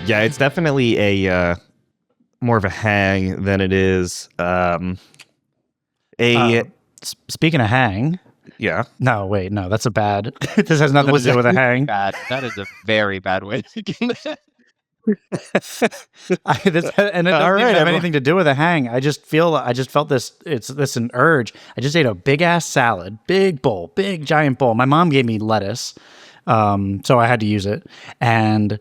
Yeah, it's definitely a more of a hang than it is Uh, a Speaking of hang, yeah. no, wait, no, that's a bad. This has nothing to Was do that with a hang. Bad. That is a very bad way to begin that. And it all doesn't even right, have everyone. anything to do with a hang. I just felt this an urge. I just ate a big ass salad, big bowl, big giant bowl. My mom gave me lettuce, so I had to use it, and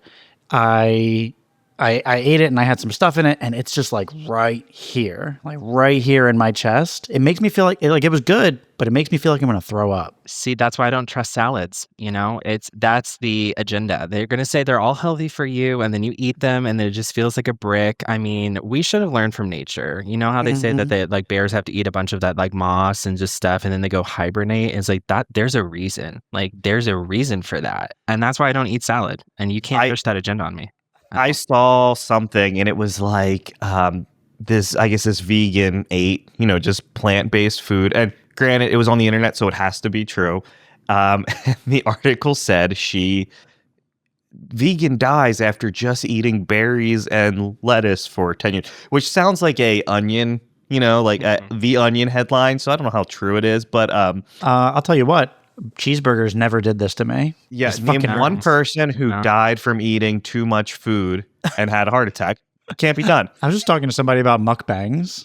I. I ate it and I had some stuff in it, and it's just like right here in my chest. It makes me feel like it was good, but it makes me feel like I'm gonna throw up. See, that's why I don't trust salads. That's the agenda. They're going to say they're all healthy for you, and then you eat them, and it just feels like a brick. I mean, we should have learned from nature. You know how they say that like bears have to eat a bunch of that like moss and just stuff, and then they go hibernate. It's like that. There's a reason. Like there's a reason for that, and that's why I don't eat salad. And you can't push that agenda on me. I saw something and it was like this vegan ate, just plant-based food. And granted, it was on the internet, so it has to be true. And the article said vegan dies after just eating berries and lettuce for 10 years, which sounds like a Onion, the Onion headline. So I don't know how true it is, but I'll tell you what. Cheeseburgers never did this to me. yeah, This name fucking one hurts. person who died from eating too much food and had a heart attack. Can't be done. I was just talking to somebody about mukbangs,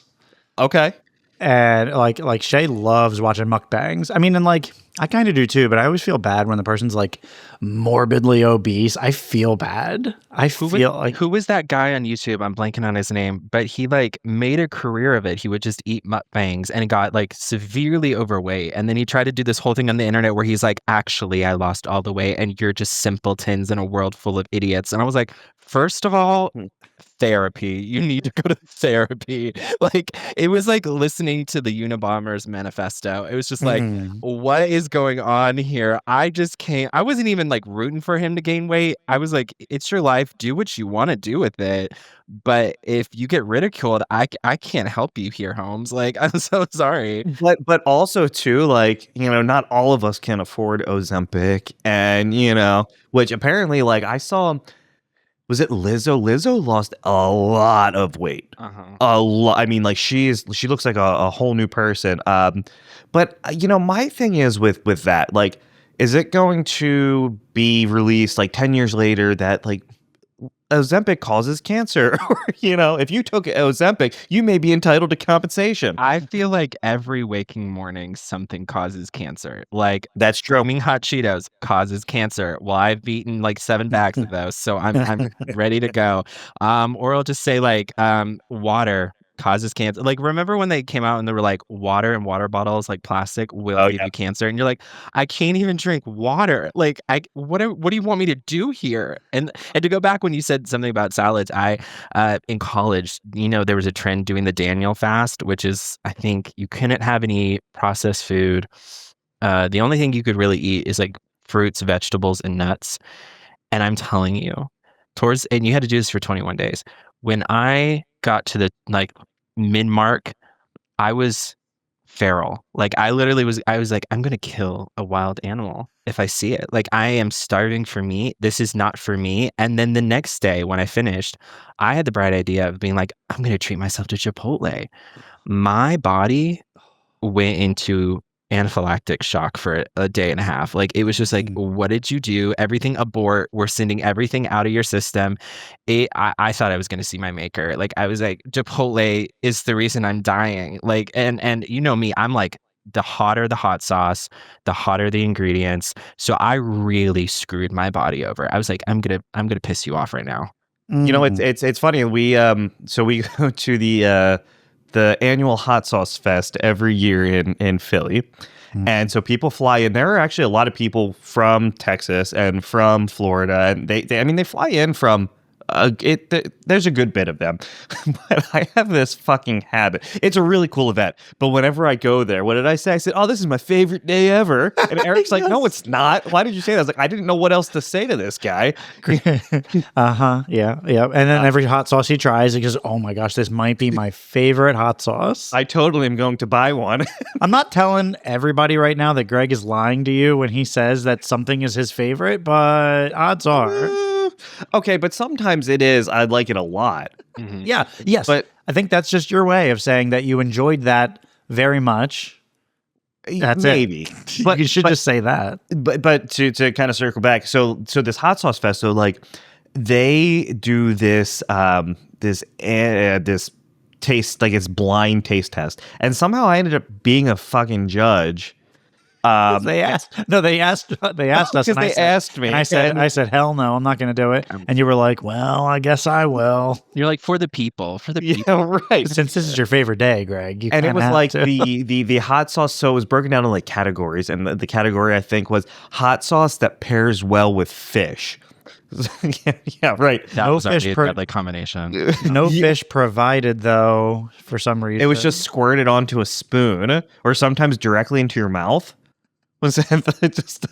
Okay. and like Shay loves watching mukbangs. I mean, and like I kind of do too, but I always feel bad when the person's like morbidly obese. I feel bad. Who was that guy on YouTube? I'm blanking on his name, but he like made a career of it. He would just eat mukbangs and got like severely overweight. And then he tried to do this whole thing on the internet where he's like, actually, I lost all the weight and you're just simpletons in a world full of idiots. And I was like, first of all, therapy. You need to go to therapy. Like it was like listening to the Unabomber's manifesto. It was just like, what is going on here? I wasn't even like rooting for him to gain weight. I was like, it's your life. Do what you want to do with it. But if you get ridiculed, I can't help you here, Holmes. Like, I'm so sorry. But also too, like, not all of us can afford Ozempic, and which apparently, like, I saw. Was it Lizzo? Lizzo lost a lot of weight. A lot. I mean, like she looks like a whole new person. But my thing is with that, like, is it going to be released like 10 years later that like Ozempic causes cancer? Or, if you took Ozempic, you may be entitled to compensation. I feel like every waking morning something causes cancer. Like that's true. Foaming hot Cheetos causes cancer. Well, I've eaten like 7 bags of those, so I'm ready to go. Or I'll just say like water causes cancer. Like, remember when they came out and they were like, water and water bottles, like plastic, will give you cancer, and you're like, I can't even drink water. Like, what do you want me to do here? And to go back when you said something about salads, I in college, there was a trend doing the Daniel fast, which is, I think you couldn't have any processed food. The only thing you could really eat is like fruits, vegetables, and nuts. And I'm telling you, and you had to do this for 21 days. When I got to the like mid-mark, I was feral. Like I was like, I'm going to kill a wild animal if I see it. Like I am starving for meat. This is not for me. And then the next day when I finished, I had the bright idea of being like, I'm going to treat myself to Chipotle. My body went into anaphylactic shock for a day and a half. Like it was just like, what did you do? Everything abort. We're sending everything out of your system. I thought I was going to see my maker. Like I was like, Chipotle is the reason I'm dying. Like, and you know me, I'm like, the hotter the hot sauce, the hotter the ingredients. So I really screwed my body over. I was like, I'm gonna piss you off right now. It's funny. We we go to the annual hot sauce fest every year in Philly. And so people fly in. There are actually a lot of people from Texas and from Florida, and they fly in from there's a good bit of them. But I have this fucking habit. It's a really cool event, but whenever I go there, what did I say? I said, "Oh, this is my favorite day ever." And Eric's like, "No, it's not. Why did you say that?" I was like, "I didn't know what else to say to this guy." Yeah. And then every hot sauce he tries, he goes, "Oh my gosh, this might be my favorite hot sauce." I totally am going to buy one. I'm not telling everybody right now that Greg is lying to you when he says that something is his favorite, but odds are. Okay, but sometimes it is. I like it a lot. Mhm. Yeah. Yes. But I think that's just your way of saying that you enjoyed that very much. That's maybe. it. But You should but just say that. but to kind of circle back, so this hot sauce festo, like they do this taste, like it's blind taste test, and somehow I ended up being a fucking judge. They asked. No, they asked. They asked us, because they asked me, and I said, hell no, I'm not going to do it. Um, And you were like, well, I guess I will. You're like, for the people, for the people. yeah, right. Since this is your favorite day, Greg, you And it kinda was have like to. the hot sauce. So it was broken down in like categories, and the category I think was hot sauce that pairs well with fish. yeah, right. That No was already fish a per- deadly combination. No fish provided, though, for some reason. It was just squirted onto a spoon, or sometimes directly into your mouth. Was just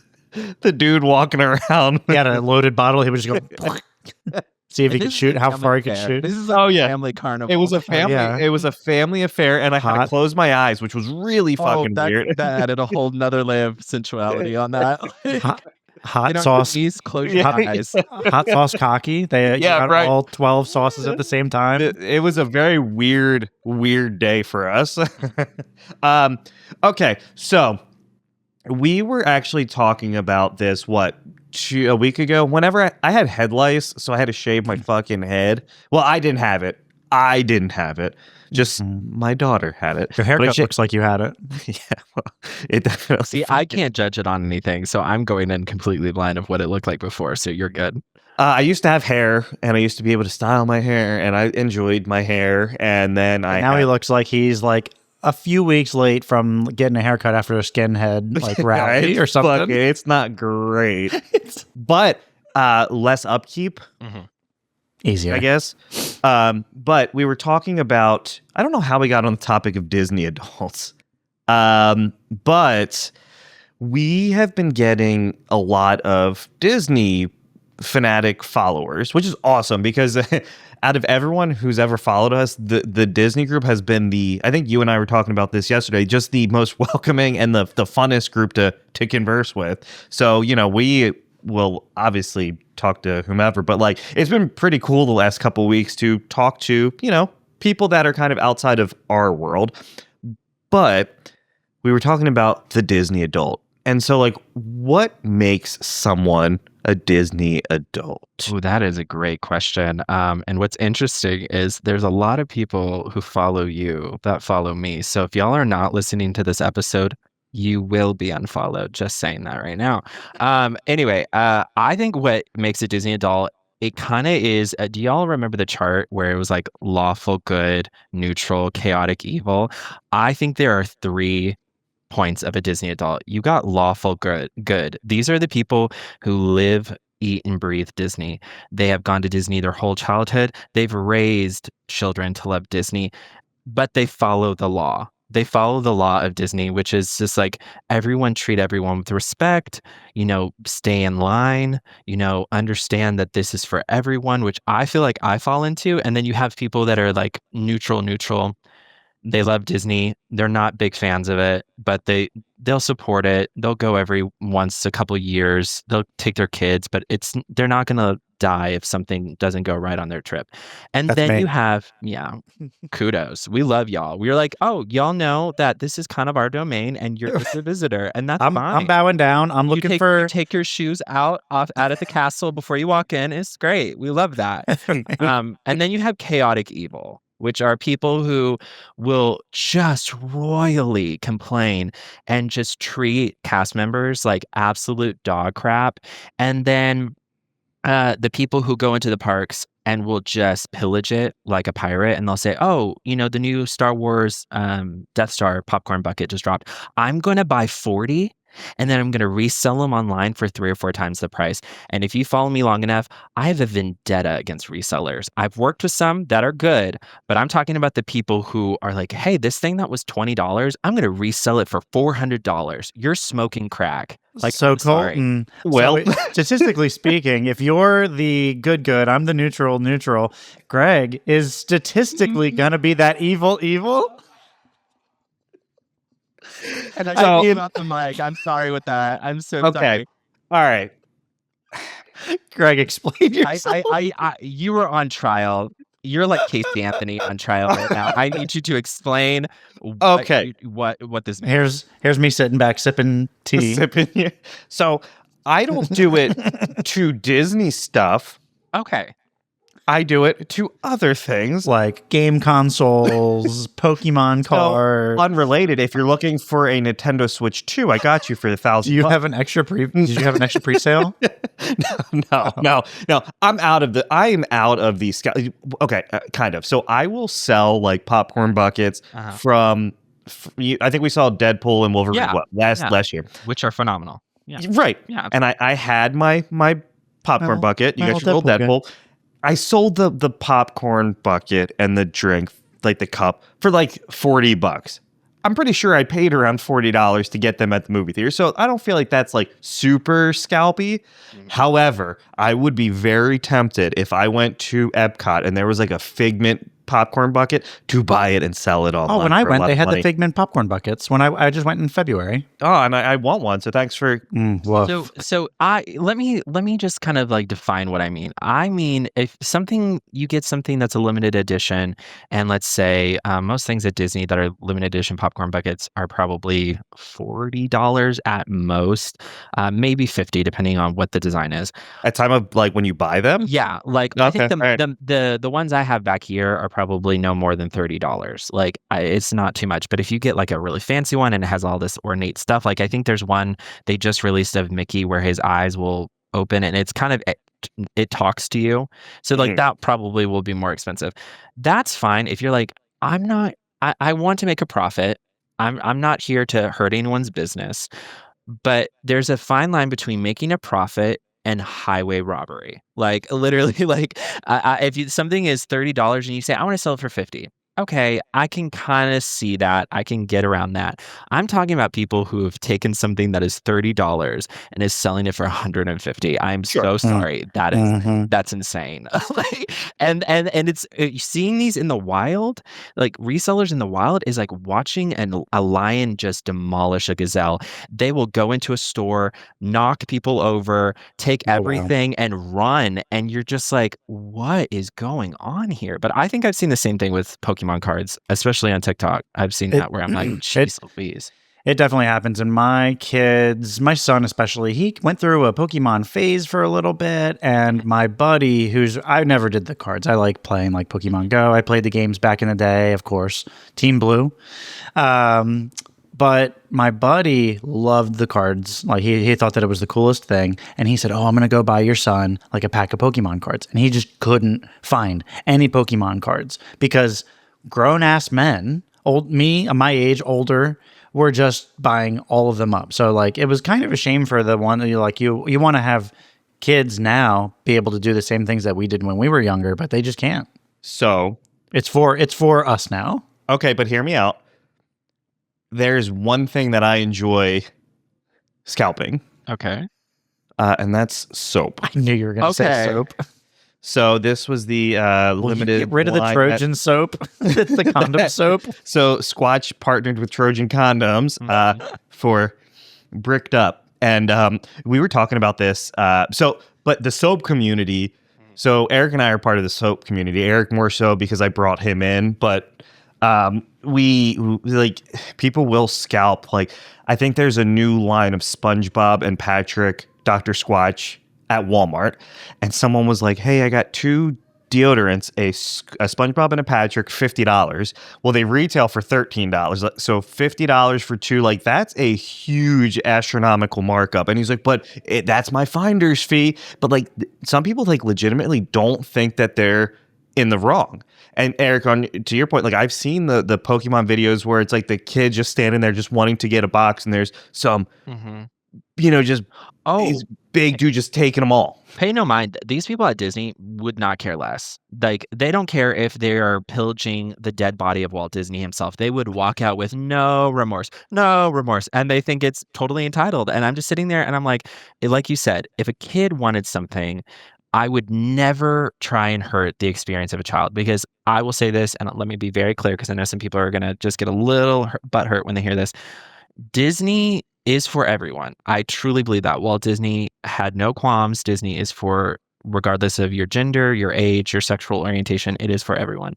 the dude walking around? He had a loaded bottle. He would just go see if he could This is shoot, a how family far he could affair. shoot. This is Oh, yeah. family carnival. It was a family. yeah. It was a family affair, and I had to Hot. close my eyes, which was really fucking that, weird. that added a whole nother layer of sensuality on that. Hot, Get hot on your sauce, knees, close your Yeah. eyes. hot sauce cocky. They you Yeah, got right. all 12 sauces at the same time. It was a very weird day for us. Okay, so we were actually talking about this a week ago. Whenever I had head lice, so I had to shave my fucking head. Well, I didn't have it. Just my daughter had it. Your But I haircut looks like you had it. yeah, well, it definitely. See, I can't judge it on anything, so I'm going in completely blind of what it looked like before, so you're good. I used to have hair, and I used to be able to style my hair, and I enjoyed my hair. And then Now he looks like he's like a few weeks late from getting a haircut after a skinhead like rally or something. It's not great, but less upkeep, Easier. I guess. But we were talking about, I don't know how we got on the topic of Disney adults, but we have been getting a lot of Disney fanatic followers, which is awesome because out of everyone who's ever followed us, the Disney group has been I think you and I were talking about this yesterday, just the most welcoming and the funnest group to converse with. So, we will obviously talk to whomever, but like it's been pretty cool the last couple of weeks to talk to, people that are kind of outside of our world. But we were talking about the Disney adult. And so, like, what makes someone a Disney adult? Oh, that is a great question. And what's interesting is there's a lot of people who follow you that follow me. So if y'all are not listening to this episode, you will be unfollowed. Just saying that right now. Anyway, I think what makes a Disney adult, it kind of is. Do y'all remember the chart where it was like lawful good, neutral, chaotic evil? I think there are 3 points of a Disney adult. You got lawful good. These are the people who live, eat, and breathe Disney. They have gone to Disney their whole childhood. They've raised children to love Disney, but they follow the law. They follow the law of Disney, which is just like everyone treat everyone with respect, stay in line, understand that this is for everyone, which I feel like I fall into. And then you have people that are like neutral. They love Disney. They're not big fans of it, but they'll support it. They'll go every once a couple years. They'll take their kids, but they're not going to die if something doesn't go right on their trip. And That's then me. you have, kudos. We love y'all. We're like, oh, y'all know that this is kind of our domain and you're just a visitor, and that's I'm fine. bowing down. I'm looking You take your shoes out at the castle before you walk in. It's great. We love that. And then you have chaotic evil, which are people who will just royally complain and just treat cast members like absolute dog crap. And then the people who go into the parks and will just pillage it like a pirate, and they'll say, oh, the new Star Wars Death Star popcorn bucket just dropped. I'm going to buy 40 and then I'm going to resell them online for 3 or 4 times the price. And if you follow me long enough, I have a vendetta against resellers. I've worked with some that are good, but I'm talking about the people who are like, hey, this thing that was $20, I'm going to resell it for $400. You're smoking crack. Like, so I'm sorry. Colton, Well- so statistically speaking, if you're the good, I'm the neutral, Greg is statistically gonna be that evil. And I So- got about the mic. I'm sorry with that. I'm so Okay. sorry. All right. Greg, explain yourself. You were on trial. You're like Casey Anthony on trial right now. I need you to explain Okay. what this means. Here's me sitting back sipping tea. So I don't do it to Disney stuff. Okay. I do it to other things. Like game consoles, Pokemon cards. Unrelated. If you're looking for a Nintendo Switch 2, I got you for $1,000. Do you have an extra Did you have an extra pre-sale? No. I am out of the okay, kind of. So I will sell like popcorn buckets from. I think we saw Deadpool and Wolverine last year, which are phenomenal. Yeah. Right. Yeah. And I had my popcorn bucket. You got your little Deadpool. I sold the popcorn bucket and the drink, like the cup, for like $40. I'm pretty sure I paid around $40 to get them at the movie theater. So I don't feel like that's like super scalpy. However, I would be very tempted if I went to Epcot and there was like a Figment popcorn bucket to buy it and sell it online. Oh, when I went, they had the Figment popcorn buckets. When I just went in February. Oh, and I want one. So thanks for. So let me just kind of like define what I mean. I mean, if you get something that's a limited edition, and let's say most things at Disney that are limited edition popcorn buckets are probably $40 at most, maybe $50 depending on what the design is. At time of like when you buy them. Yeah, like I think the ones I have back here are probably no more than $30. Like it's not too much, but if you get like a really fancy one and it has all this ornate stuff, like I think there's one they just released of Mickey where his eyes will open and it's kind of it talks to you. So like that probably will be more expensive. That's fine if you're like I want to make a profit. I'm not here to hurt anyone's business. But there's a fine line between making a profit and highway robbery. Like literally, like if something is $30 and you say, I want to sell it for $50. Okay, I can kind of see that. I can get around that. I'm talking about people who have taken something that is $30 and is selling it for $150. I'm so sorry. That's insane. Like, and it's seeing these in the wild, like resellers in the wild is like watching a lion just demolish a gazelle. They will go into a store, knock people over, take everything and run. And you're just like, what is going on here? But I think I've seen the same thing with Pokemon cards, especially on TikTok. I've seen that where I'm like, jeez Louise. It definitely happens. And my son especially, he went through a Pokemon phase for a little bit. And my buddy, I never did the cards. I like playing like Pokemon Go. I played the games back in the day, of course, Team Blue. But my buddy loved the cards. Like he thought that it was the coolest thing. And he said, I'm going to go buy your son like a pack of Pokemon cards. And he just couldn't find any Pokemon cards because grown-ass men, my age, older, were just buying all of them up. So like it was kind of a shame for the one that you want to have kids now be able to do the same things that we did when we were younger, but they just can't. So it's for us now. Okay, but hear me out. There's one thing that I enjoy scalping. Okay. And that's soap. I knew you were going to say soap. So this was the limited. Get rid of the Trojan soap. It's the condom soap. So Squatch partnered with Trojan Condoms for Bricked Up, and we were talking about this. But the soap community. So Eric and I are part of the soap community. Eric more so because I brought him in, but we like people will scalp. Like I think there's a new line of SpongeBob and Patrick Dr. Squatch at Walmart, and someone was like, hey, I got two deodorants, a SpongeBob and a Patrick, $50. Well, they retail for $13. So $50 for two, like that's a huge astronomical markup. And he's like, but that's my finder's fee. But like some people like legitimately don't think that they're in the wrong. And Eric, to your point, like I've seen the Pokemon videos where it's like the kid just standing there just wanting to get a box, and there's some just big dude just taking them all. Pay no mind. These people at Disney would not care less. Like they don't care if they are pillaging the dead body of Walt Disney himself. They would walk out with no remorse, and they think it's totally entitled. And I'm just sitting there and I'm like you said, if a kid wanted something, I would never try and hurt the experience of a child, because I will say this, and let me be very clear, because I know some people are going to just get a little butt hurt when they hear this. Disney is for everyone. I truly believe that. Walt Disney had no qualms. Disney is for, regardless of your gender, your age, your sexual orientation, it is for everyone.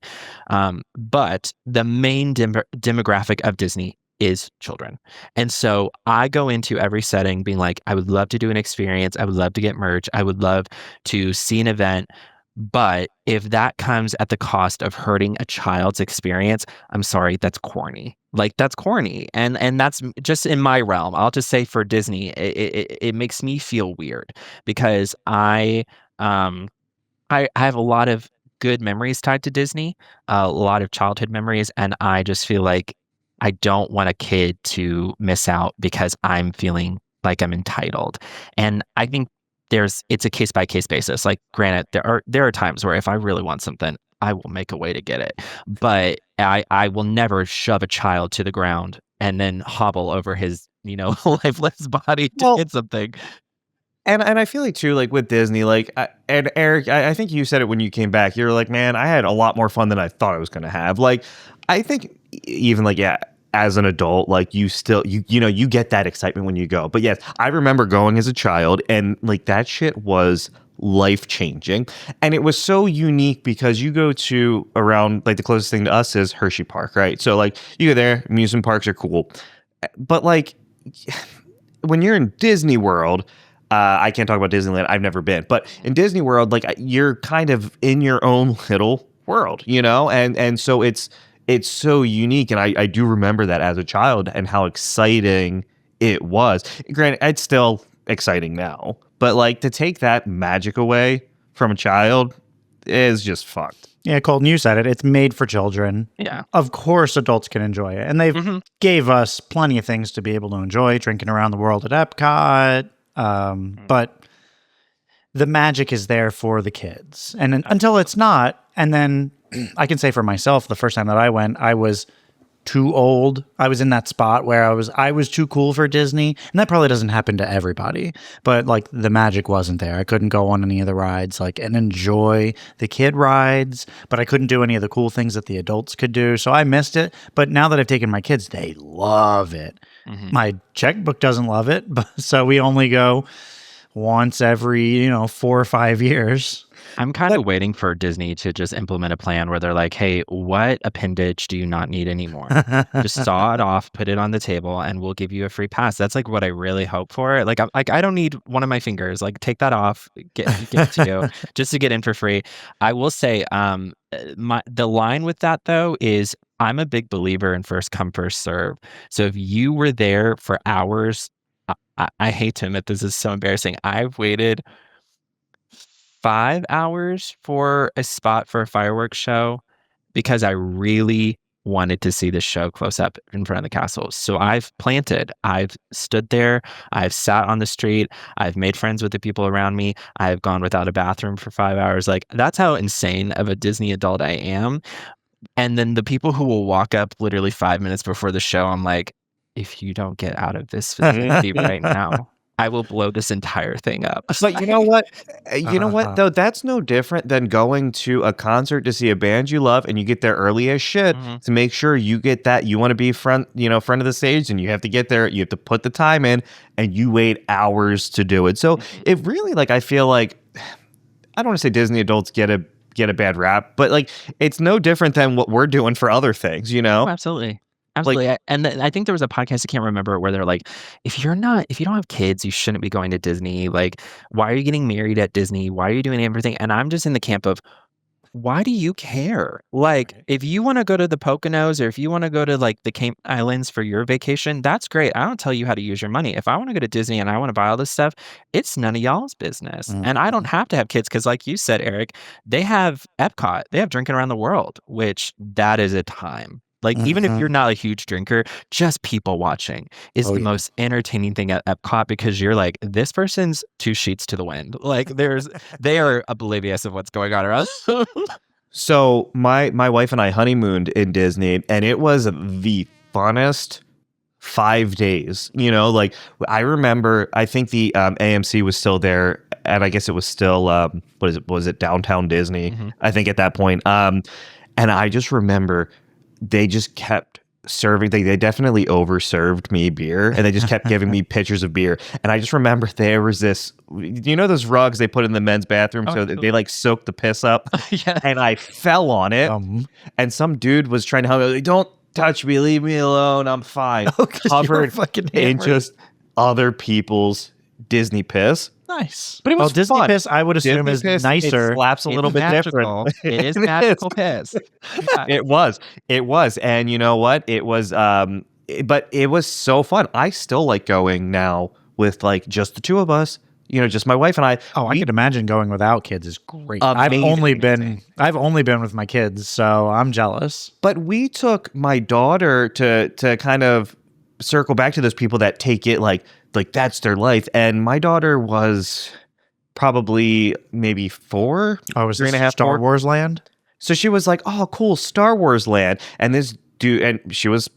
But the main demographic of Disney is children. And so I go into every setting being like, I would love to do an experience. I would love to get merch. I would love to see an event. But if that comes at the cost of hurting a child's experience, I'm sorry, that's corny. Like that's corny, and that's just in my realm. I'll just say for Disney, it makes me feel weird because um I have a lot of good memories tied to Disney, a lot of childhood memories, and I just feel like I don't want a kid to miss out because I'm feeling like I'm entitled. And I think it's a case by case basis. Like granted, there are times where if I really want something, I will make a way to get it. But I will never shove a child to the ground and then hobble over his, lifeless body to Well, get something. And I feel like too, like with Disney, like and Eric, I think you said it when you came back. You were like, man, I had a lot more fun than I thought I was going to have. Like, I think even like as an adult, like you still you get that excitement when you go. But yes, I remember going as a child, and like that shit was life changing, and it was so unique because you go to around like the closest thing to us is Hershey Park, right? So like you go there, amusement parks are cool, but like when you're in Disney World, I can't talk about Disneyland. I've never been, but in Disney World, like you're kind of in your own little world, and so it's so unique, and I do remember that as a child and how exciting it was. Granted, it's still exciting now, but like to take that magic away from a child is just fucked. Yeah, Colton, you said it. It's made for children. Yeah. Of course, adults can enjoy it. And they've gave us plenty of things to be able to enjoy, drinking around the world at Epcot. But the magic is there for the kids. And until it's not, and then I can say for myself, the first time that I went, I was too old. I was in that spot where I was too cool for Disney, and that probably doesn't happen to everybody. But like the magic wasn't there. I couldn't go on any of the rides, like and enjoy the kid rides, but I couldn't do any of the cool things that the adults could do. So I missed it. But now that I've taken my kids, they love it. My checkbook doesn't love it, so we only go once every 4 or 5 years. I'm kind of waiting for Disney to just implement a plan where they're like, hey, what appendage do you not need anymore? Just saw it off, put it on the table, and we'll give you a free pass. That's like what I really hope for. Like, I don't need one of my fingers. Like, take that off, give it to you just to get in for free. I will say, the line with that though is I'm a big believer in first come, first serve. So if you were there for hours, I hate to admit this is so embarrassing. I've waited 5 hours for a spot for a fireworks show because I really wanted to see the show close up in front of the castle. So I've stood there, I've sat on the street, I've made friends with the people around me, I've gone without a bathroom for 5 hours. Like that's how insane of a Disney adult I am. And then the people who will walk up literally 5 minutes before the show, I'm like, if you don't get out of this facility right now, I will blow this entire thing up. But you know what? Though that's no different than going to a concert to see a band you love, and you get there early as shit to make sure you get that. You want to be front of the stage, and you have to get there. You have to put the time in, and you wait hours to do it. So it really, like, I feel like I don't want to say Disney adults get a bad rap, but like it's no different than what we're doing for other things. Oh, absolutely. Absolutely. Like, and I think there was a podcast, I can't remember, where they're like, if you don't have kids, you shouldn't be going to Disney. Like, why are you getting married at Disney? Why are you doing everything? And I'm just in the camp of, why do you care? Like, if you want to go to the Poconos or if you want to go to like the Cayman Islands for your vacation, that's great. I don't tell you how to use your money. If I want to go to Disney and I want to buy all this stuff, it's none of y'all's business. And I don't have to have kids because like you said, Eric, they have Epcot. They have drinking around the world, which that is a time. Like, even if you're not a huge drinker, just people watching is the most entertaining thing at Epcot because you're like, this person's 2 sheets to the wind. Like, they are oblivious of what's going on around. So my wife and I honeymooned in Disney, and it was the funnest 5 days. Like I remember, I think the AMC was still there, and I guess it was still was it Downtown Disney? I think at that point. And I just remember they just kept serving. They definitely overserved me beer, and they just kept giving me pitchers of beer. And I just remember there was this. You know those rugs they put in the men's bathroom so that they like soak the piss up. Yeah. And I fell on it, and some dude was trying to help me. Like, don't touch me, leave me alone. I'm fine. Covered in just other people's Disney piss. Nice. But it was Disney fun. piss, I would assume, Disney is piss, nicer. It slaps a little bit magical. different. It is magical piss. It was. And you know what? It was, but it was so fun. I still like going now with like just the two of us, just my wife and I. Oh, I could imagine going without kids is great. Amazing, I've only been with my kids, so I'm jealous. But we took my daughter to kind of circle back to those people that take it like that's their life. And my daughter was probably maybe 4. Oh, was 3.5, this Star 4? Wars Land? So she was like, "Oh, cool, Star Wars Land." And this dude, and she was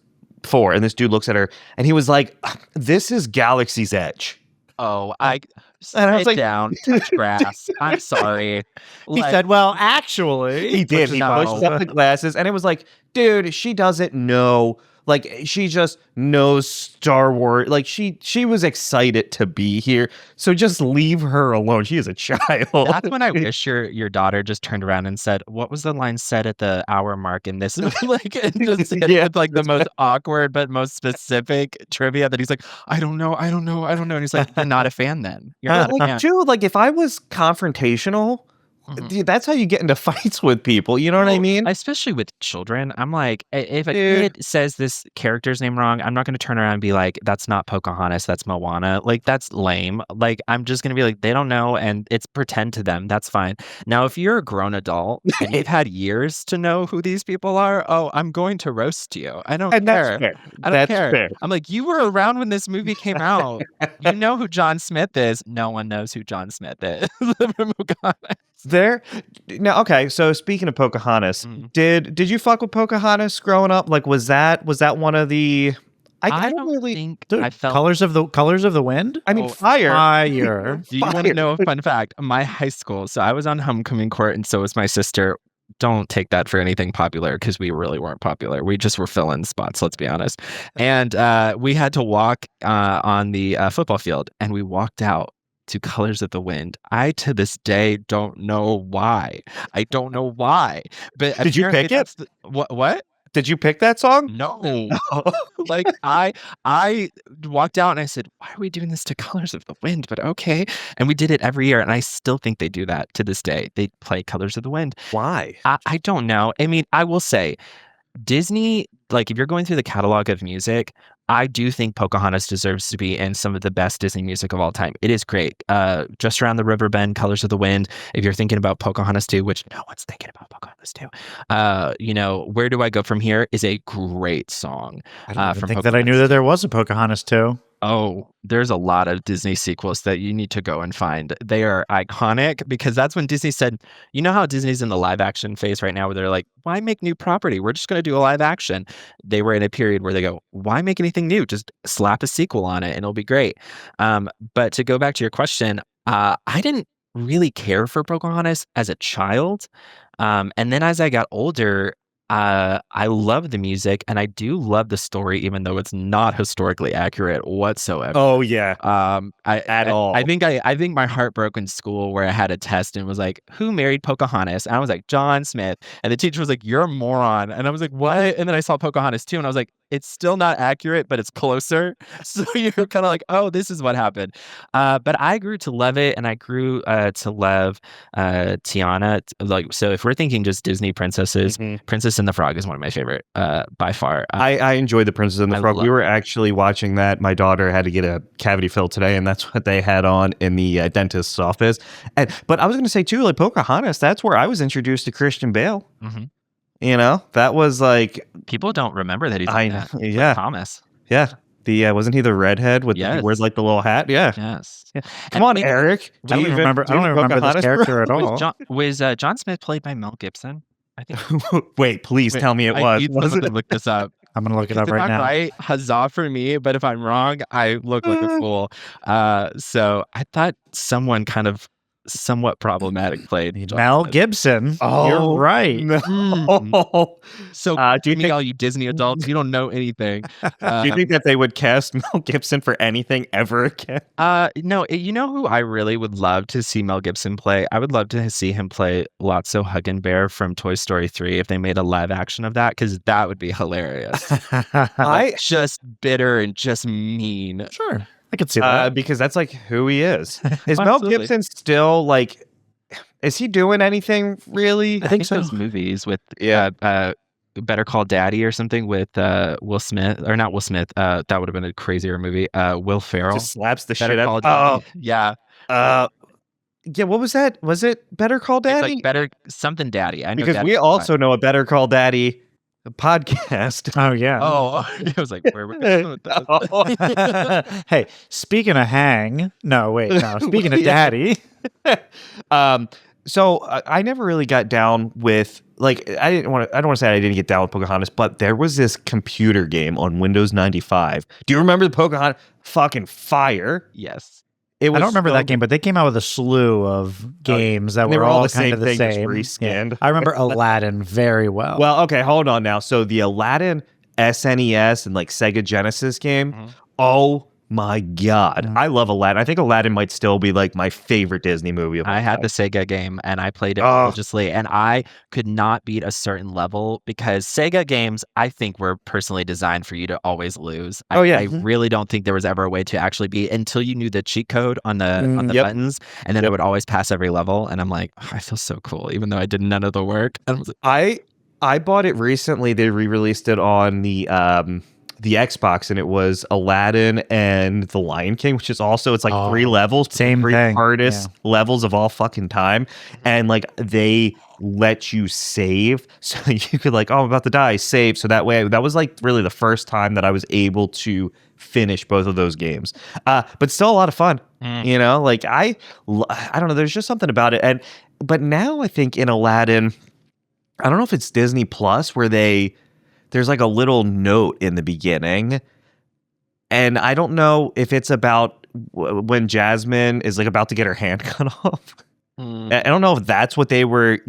4, and this dude looks at her, and he was like, "This is Galaxy's Edge." Oh, and I was sit like, down, touch grass. I'm sorry. He said, "Well, actually," he did. He pushed up the glasses, and it was like, dude, she doesn't know. Like, she just knows Star Wars. Like, she was excited to be here. So just leave her alone. She is a child. That's when I wish your daughter just turned around and said, "What was the line said at the hour mark in this?" Like, and just hit it with like the most awkward but most specific trivia that he's like, I don't know. And he's like, "You're not a fan then. You're not a fan." Dude, like, if I was confrontational, that's how you get into fights with people. You know what I mean? Especially with children. I'm like, if a kid says this character's name wrong, I'm not going to turn around and be like, "That's not Pocahontas, that's Moana." Like, that's lame. Like, I'm just going to be like, they don't know, and it's pretend to them. That's fine. Now, if you're a grown adult and you've had years to know who these people are, I'm going to roast you. I don't care. That's fair. I don't care. Fair. I'm like, you were around when this movie came out. You know who John Smith is. No one knows who John Smith is. Now, okay, so speaking of Pocahontas, did you fuck with Pocahontas growing up? Like, was that one of the? I don't really think dude, I felt colors of the wind. I mean, fire. Do you want to know a fun fact? My high school. So I was on homecoming court, and so was my sister. Don't take that for anything popular, because we really weren't popular. We just were filling spots, let's be honest. And we had to walk on the football field, and we walked out to Colors of the Wind. I, to this day, don't know why. I don't know why. But did you pick it? What? Did you pick that song? No. Like, I walked out and I said, "Why are we doing this to Colors of the Wind?" But okay. And we did it every year. And I still think they do that to this day. They play Colors of the Wind. Why? I don't know. I mean, I will say, Disney, like, if you're going through the catalog of music, I do think Pocahontas deserves to be in some of the best Disney music of all time. It is great. Just Around the River Bend, Colors of the Wind. If you're thinking about Pocahontas 2, which no one's thinking about Pocahontas 2, Where Do I Go From Here is a great song. I don't think that I knew that there was a Pocahontas 2. Oh, there's a lot of Disney sequels that you need to go and find. They are iconic, because that's when Disney said, you know how Disney's in the live action phase right now where they're like, why make new property? We're just going to do a live action. They were in a period where they go, why make anything new? Just slap a sequel on it and it'll be great. But to go back to your question, I didn't really care for Pocahontas as a child. And then as I got older, I love the music, and I do love the story, even though it's not historically accurate whatsoever. Oh yeah. I think my heart broke in school where I had a test and was like, "Who married Pocahontas?" And I was like, "John Smith." And the teacher was like, "You're a moron." And I was like, "What?" And then I saw Pocahontas 2, and I was like, it's still not accurate, but it's closer. So you're kind of like, oh, this is what happened. But I grew to love it, and I grew to love Tiana. Like, so if we're thinking just Disney princesses, Princess and the Frog is one of my favorite by far. I enjoyed the Princess and the Frog. We were actually watching that. My daughter had to get a cavity filled today, and that's what they had on in the dentist's office. But I was going to say too, like Pocahontas, that's where I was introduced to Christian Bale. That was like, people don't remember that he's Thomas. Yeah. The wasn't he the redhead with he wears like the little hat? Yeah. Yes. Come on, Eric. I don't remember this character at all. Was John Smith played by Mel Gibson? I think. Wait, please tell me it was. I need to look this up. I'm gonna look it up right now. Right, huzzah for me! But if I'm wrong, I look like a fool. So I thought someone kind of somewhat problematic played. Mel Gibson. You're right. No. So do you me, think all you Disney adults, you don't know anything. do you think that they would cast Mel Gibson for anything ever again? No, you know who I really would love to see Mel Gibson play? I would love to see him play Lotso Huggenbear from Toy Story 3 if they made a live action of that, because that would be hilarious. Just bitter and just mean. Sure. I could see that. Because that's like who he is. Is Mel Absolutely. Gibson still like? Is he doing anything really? I think those movies with Better Call Daddy or something with Will Smith, or not Will Smith. That would have been a crazier movie. Will Ferrell Just slaps the Better shit Call out. Daddy. Yeah. Yeah. What was that? Was it Better Call It's Daddy? like Better something Daddy. I know Because Daddy we a lot. also know a Better Call Daddy podcast. Oh, yeah. Oh, I was like, where we're going with this? Hey, speaking of Hang. No, wait. No, speaking of Yeah. Daddy. So I never really got down with like I don't want to say I didn't get down with Pocahontas, but there was this computer game on Windows 95. Do you remember the Pocahontas? Fucking fire! Yes. It was I don't remember so that game, but they came out with a slew of games that they were were all all the kind same of the thing, just same. reskinned. I remember Aladdin very well. Well, okay, hold on now. So the Aladdin SNES and like Sega Genesis game. Mhm. Oh my god, I love Aladdin. I think Aladdin might still be like my favorite Disney movie of all I had time. the Sega game and I played it Oh. religiously, and I could not beat a certain level because Sega games, I think, were personally designed for you to always lose. Oh, yeah. I really don't think there was ever a way to actually beat until you knew the cheat code on the Yep. buttons, and then it would always pass every level. And I'm like, "Oh, I feel so cool, even though I did none of the work." And I was like, I bought it recently. They re-released it on the Xbox, and it was Aladdin and the Lion King, which is also it's like 3 levels, same three thing, hardest levels of all fucking time, and like they let you save, so you could like, oh, I'm about to die, save, so that way that was like really the first time that I was able to finish both of those games, but still a lot of fun. You know, like I don't know, there's just something about it, but now I think in Aladdin, I don't know if it's Disney Plus where there's like a little note in the beginning, and I don't know if it's about when Jasmine is like about to get her hand cut off. I don't know if that's what they were.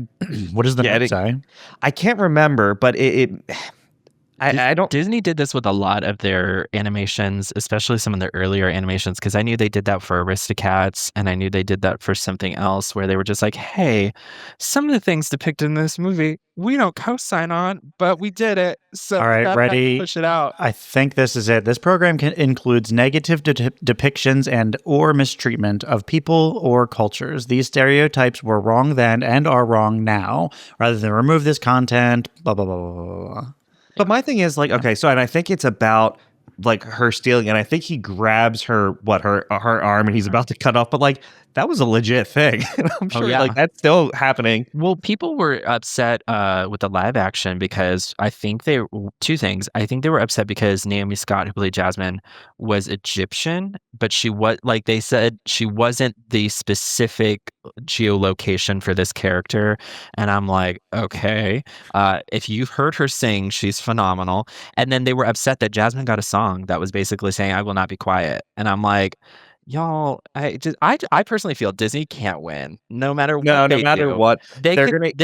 What does the note getting. say? I can't remember, but I don't. Disney did this with a lot of their animations, especially some of their earlier animations, because I knew they did that for Aristocats, and I knew they did that for something else where they were just like, hey, some of the things depicted in this movie, we don't co-sign on, but we did it. So All right, gotta ready? push it out. I think this is it. This program includes negative depictions and or mistreatment of people or cultures. These stereotypes were wrong then and are wrong now. Rather than remove this content, blah, blah, blah, blah, blah, blah. But my thing is like, okay, so and I think it's about like her stealing, and I think he grabs her arm, and he's about to cut off, but like that was a legit thing. And I'm sure yeah. like that's still happening. Well, people were upset with the live action because I think two things. I think they were upset because Naomi Scott, who played Jasmine, was Egyptian, but she was like they said she wasn't the specific geolocation for this character. And I'm like, okay, if you've heard her sing, she's phenomenal. And then they were upset that Jasmine got a song that was basically saying, "I will not be quiet." And I'm like, y'all, I personally feel Disney can't win, no matter what. No they matter do. what, They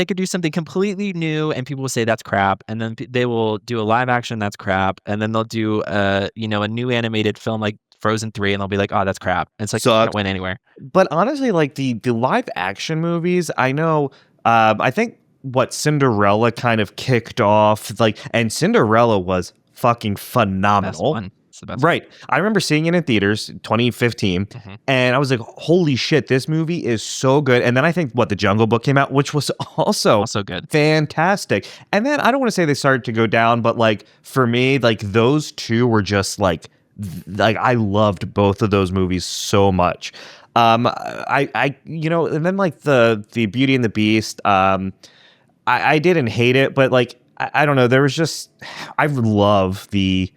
could do something completely new, and people will say that's crap, and then they will do a live action that's crap, and then they'll do a new animated film like Frozen 3, and they'll be like, oh, that's crap. And it's like you can't win anywhere. But honestly, like the live action movies, I know, I think what Cinderella kind of kicked off, like, and Cinderella was fucking phenomenal. It's the best Right. I remember seeing it in theaters 2015, and I was like, holy shit, this movie is so good. And then I think The Jungle Book came out, which was also good. Fantastic. And then I don't want to say they started to go down, but like for me, like those two were just like I loved both of those movies so much. I and then like the Beauty and the Beast, I didn't hate it, but like I don't know, there was just I love the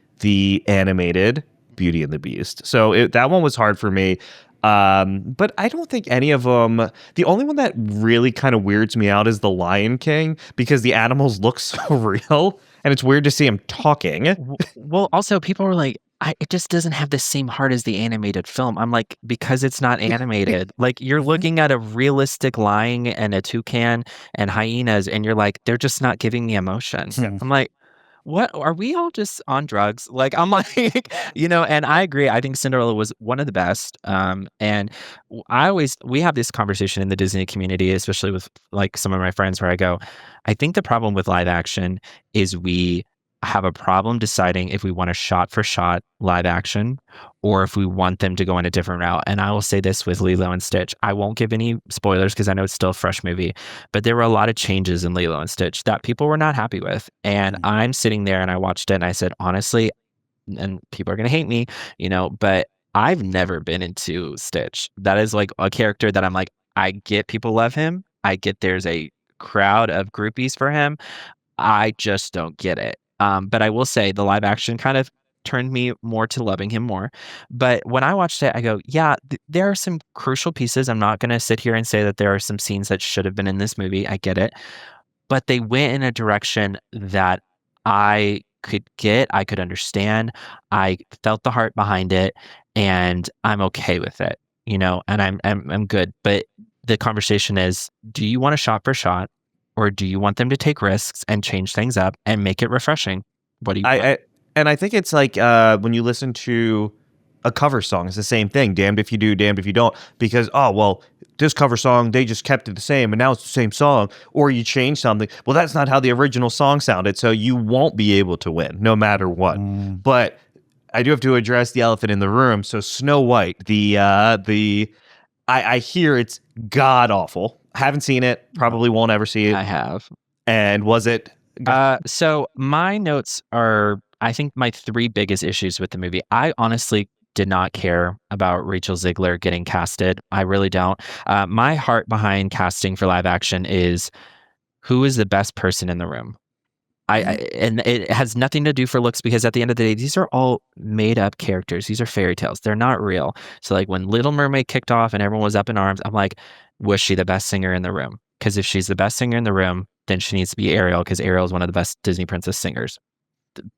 animated Beauty and the Beast. So that one was hard for me. But I don't think any of them, the only one that really kind of weirds me out is the Lion King, because the animals look so real and it's weird to see him talking. Well, also people were like, it just doesn't have the same heart as the animated film. I'm like, because it's not animated. Like you're looking at a realistic lion and a toucan and hyenas, and you're like, they're just not giving me emotion. Yeah. I'm like, what are we all just on drugs? Like I'm like, and I agree. I think Cinderella was one of the best. And we have this conversation in the Disney community, especially with like some of my friends where I go, I think the problem with live action is we have a problem deciding if we want a shot for shot live action or if we want them to go in a different route. And I will say this with Lilo and Stitch. I won't give any spoilers because I know it's still a fresh movie, but there were a lot of changes in Lilo and Stitch that people were not happy with. And I'm sitting there and I watched it and I said, honestly, and people are going to hate me, but I've never been into Stitch. That is like a character that I'm like, I get people love him. I get there's a crowd of groupies for him. I just don't get it. But I will say the live action kind of turned me more to loving him more. But when I watched it, I go, yeah, there are some crucial pieces. I'm not going to sit here and say that there are some scenes that should have been in this movie. I get it. But they went in a direction that I could get, I could understand. I felt the heart behind it, and I'm okay with it, and I'm good. But the conversation is, do you want a shot for shot, or do you want them to take risks and change things up and make it refreshing? What do you want? And I think it's like when you listen to a cover song, it's the same thing. Damned if you do, damned if you don't. Because, oh, well, this cover song, they just kept it the same, and now it's the same song. Or you change something. Well, that's not how the original song sounded, so you won't be able to win, no matter what. But I do have to address the elephant in the room. So Snow White, I hear it's god awful. Haven't seen it, probably won't ever see it. I have. And was it? So my notes are, I think my three biggest issues with the movie. I honestly did not care about Rachel Ziegler getting casted. I really don't. My heart behind casting for live action is who is the best person in the room. And it has nothing to do for looks because at the end of the day, these are all made up characters. These are fairy tales. They're not real. So like when Little Mermaid kicked off and everyone was up in arms, I'm like, was she the best singer in the room? Because if she's the best singer in the room, then she needs to be Ariel because Ariel is one of the best Disney princess singers,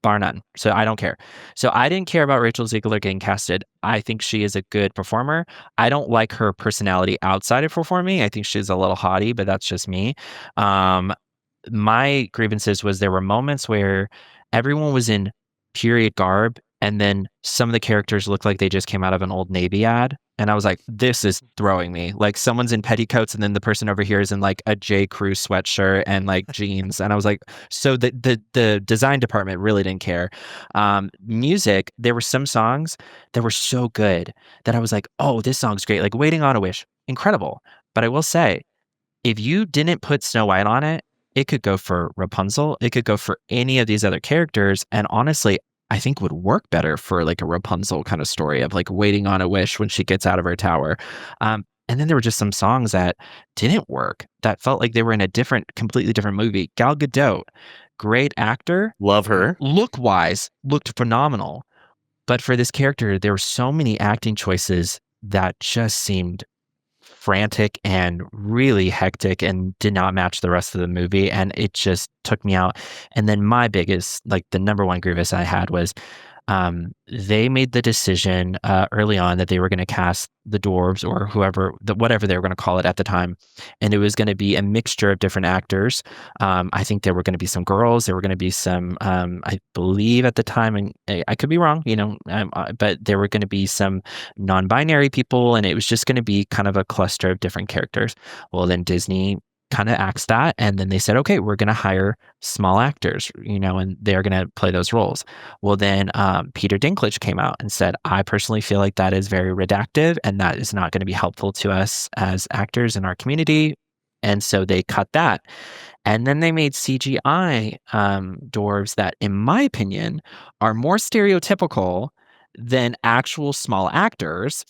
bar none. So I don't care. So I didn't care about Rachel Ziegler getting casted. I think she is a good performer. I don't like her personality outside of performing. I think she's a little haughty, but that's just me. My grievances was there were moments where everyone was in period garb and then some of the characters looked like they just came out of an Old Navy ad. And I was like, this is throwing me. Like someone's in petticoats and then the person over here is in like a J. Crew sweatshirt and like jeans. And I was like, so the design department really didn't care. Music, there were some songs that were so good that I was like, oh, this song's great. Like Waiting on a Wish, incredible. But I will say, if you didn't put Snow White on it, it could go for Rapunzel. It could go for any of these other characters. And honestly, I think would work better for like a Rapunzel kind of story of like waiting on a wish when she gets out of her tower. And then there were just some songs that didn't work that felt like they were in a completely different movie. Gal Gadot, great actor. Love her. Look wise, looked phenomenal. But for this character, there were so many acting choices that just seemed frantic and really hectic and did not match the rest of the movie. And it just took me out. And then my biggest, like the number one grievance I had was they made the decision early on that they were going to cast the dwarves or whatever they were going to call it at the time. And it was going to be a mixture of different actors. I think there were going to be some girls. There were going to be some, I believe at the time, and I could be wrong, but there were going to be some non-binary people. And it was just going to be kind of a cluster of different characters. Well, then Disney kind of axed that. And then they said, okay, we're going to hire small actors, and they're going to play those roles. Well, then Peter Dinklage came out and said, I personally feel like that is very redactive and that is not going to be helpful to us as actors in our community. And so they cut that. And then they made CGI dwarves that, in my opinion, are more stereotypical than actual small actors.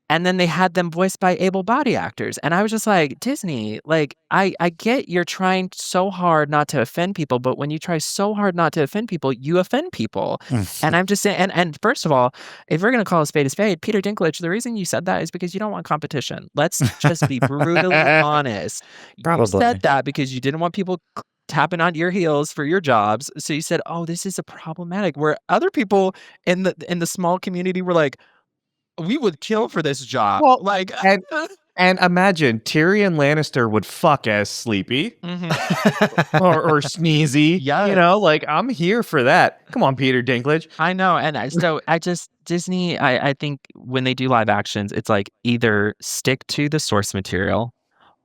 And then they had them voiced by able-bodied actors. And I was just like, Disney, like, I get you're trying so hard not to offend people, but when you try so hard not to offend people, you offend people. And I'm just saying, and first of all, if we're going to call a spade, Peter Dinklage, the reason you said that is because you don't want competition. Let's just be brutally honest. Probably. You said that because you didn't want people tapping on your heels for your jobs. So you said, "Oh, this is a problematic." Where other people in the small community were like, "We would kill for this job." Well, Like, and and imagine Tyrion Lannister would fuck as Sleepy mhm. or Sneezy. You Yes. know, like I'm here for that. Come on, Peter Dinklage. I know, and I just Disney, I think when they do live actions, it's like either stick to the source material,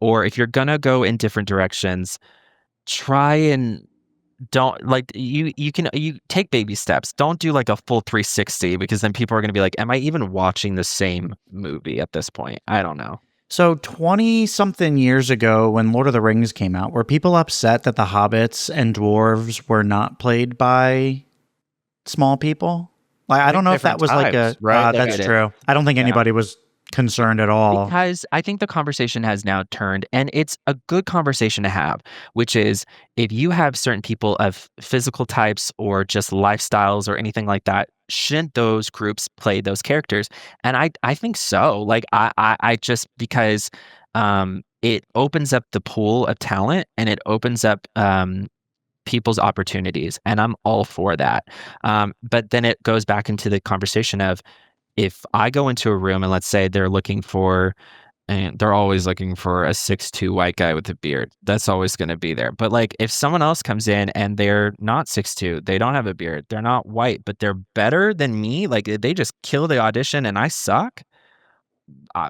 or if you're gonna go in different directions, try and don't like you take baby steps. Don't do like a full 360 because then people are gonna be like, "Am I even watching the same movie at this point?" I don't know. So 20 something years ago when Lord of the Rings came out, were people upset that the hobbits and dwarves were not played by small people? Like, I don't know if that different was like times, a right? that's Look at it. true. I don't think Yeah. anybody was concerned at all. Because I think the conversation has now turned, and it's a good conversation to have, which is if you have certain people of physical types or just lifestyles or anything like that, shouldn't those groups play those characters? And I think so. Like I just because it opens up the pool of talent and it opens up people's opportunities, and I'm all for that. But then it goes back into the conversation of if I go into a room and let's say and they're always looking for a 6'2" white guy with a beard. That's always going to be there. But like if someone else comes in and they're not 6'2", they don't have a beard, they're not white, but they're better than me, like they just kill the audition and I suck.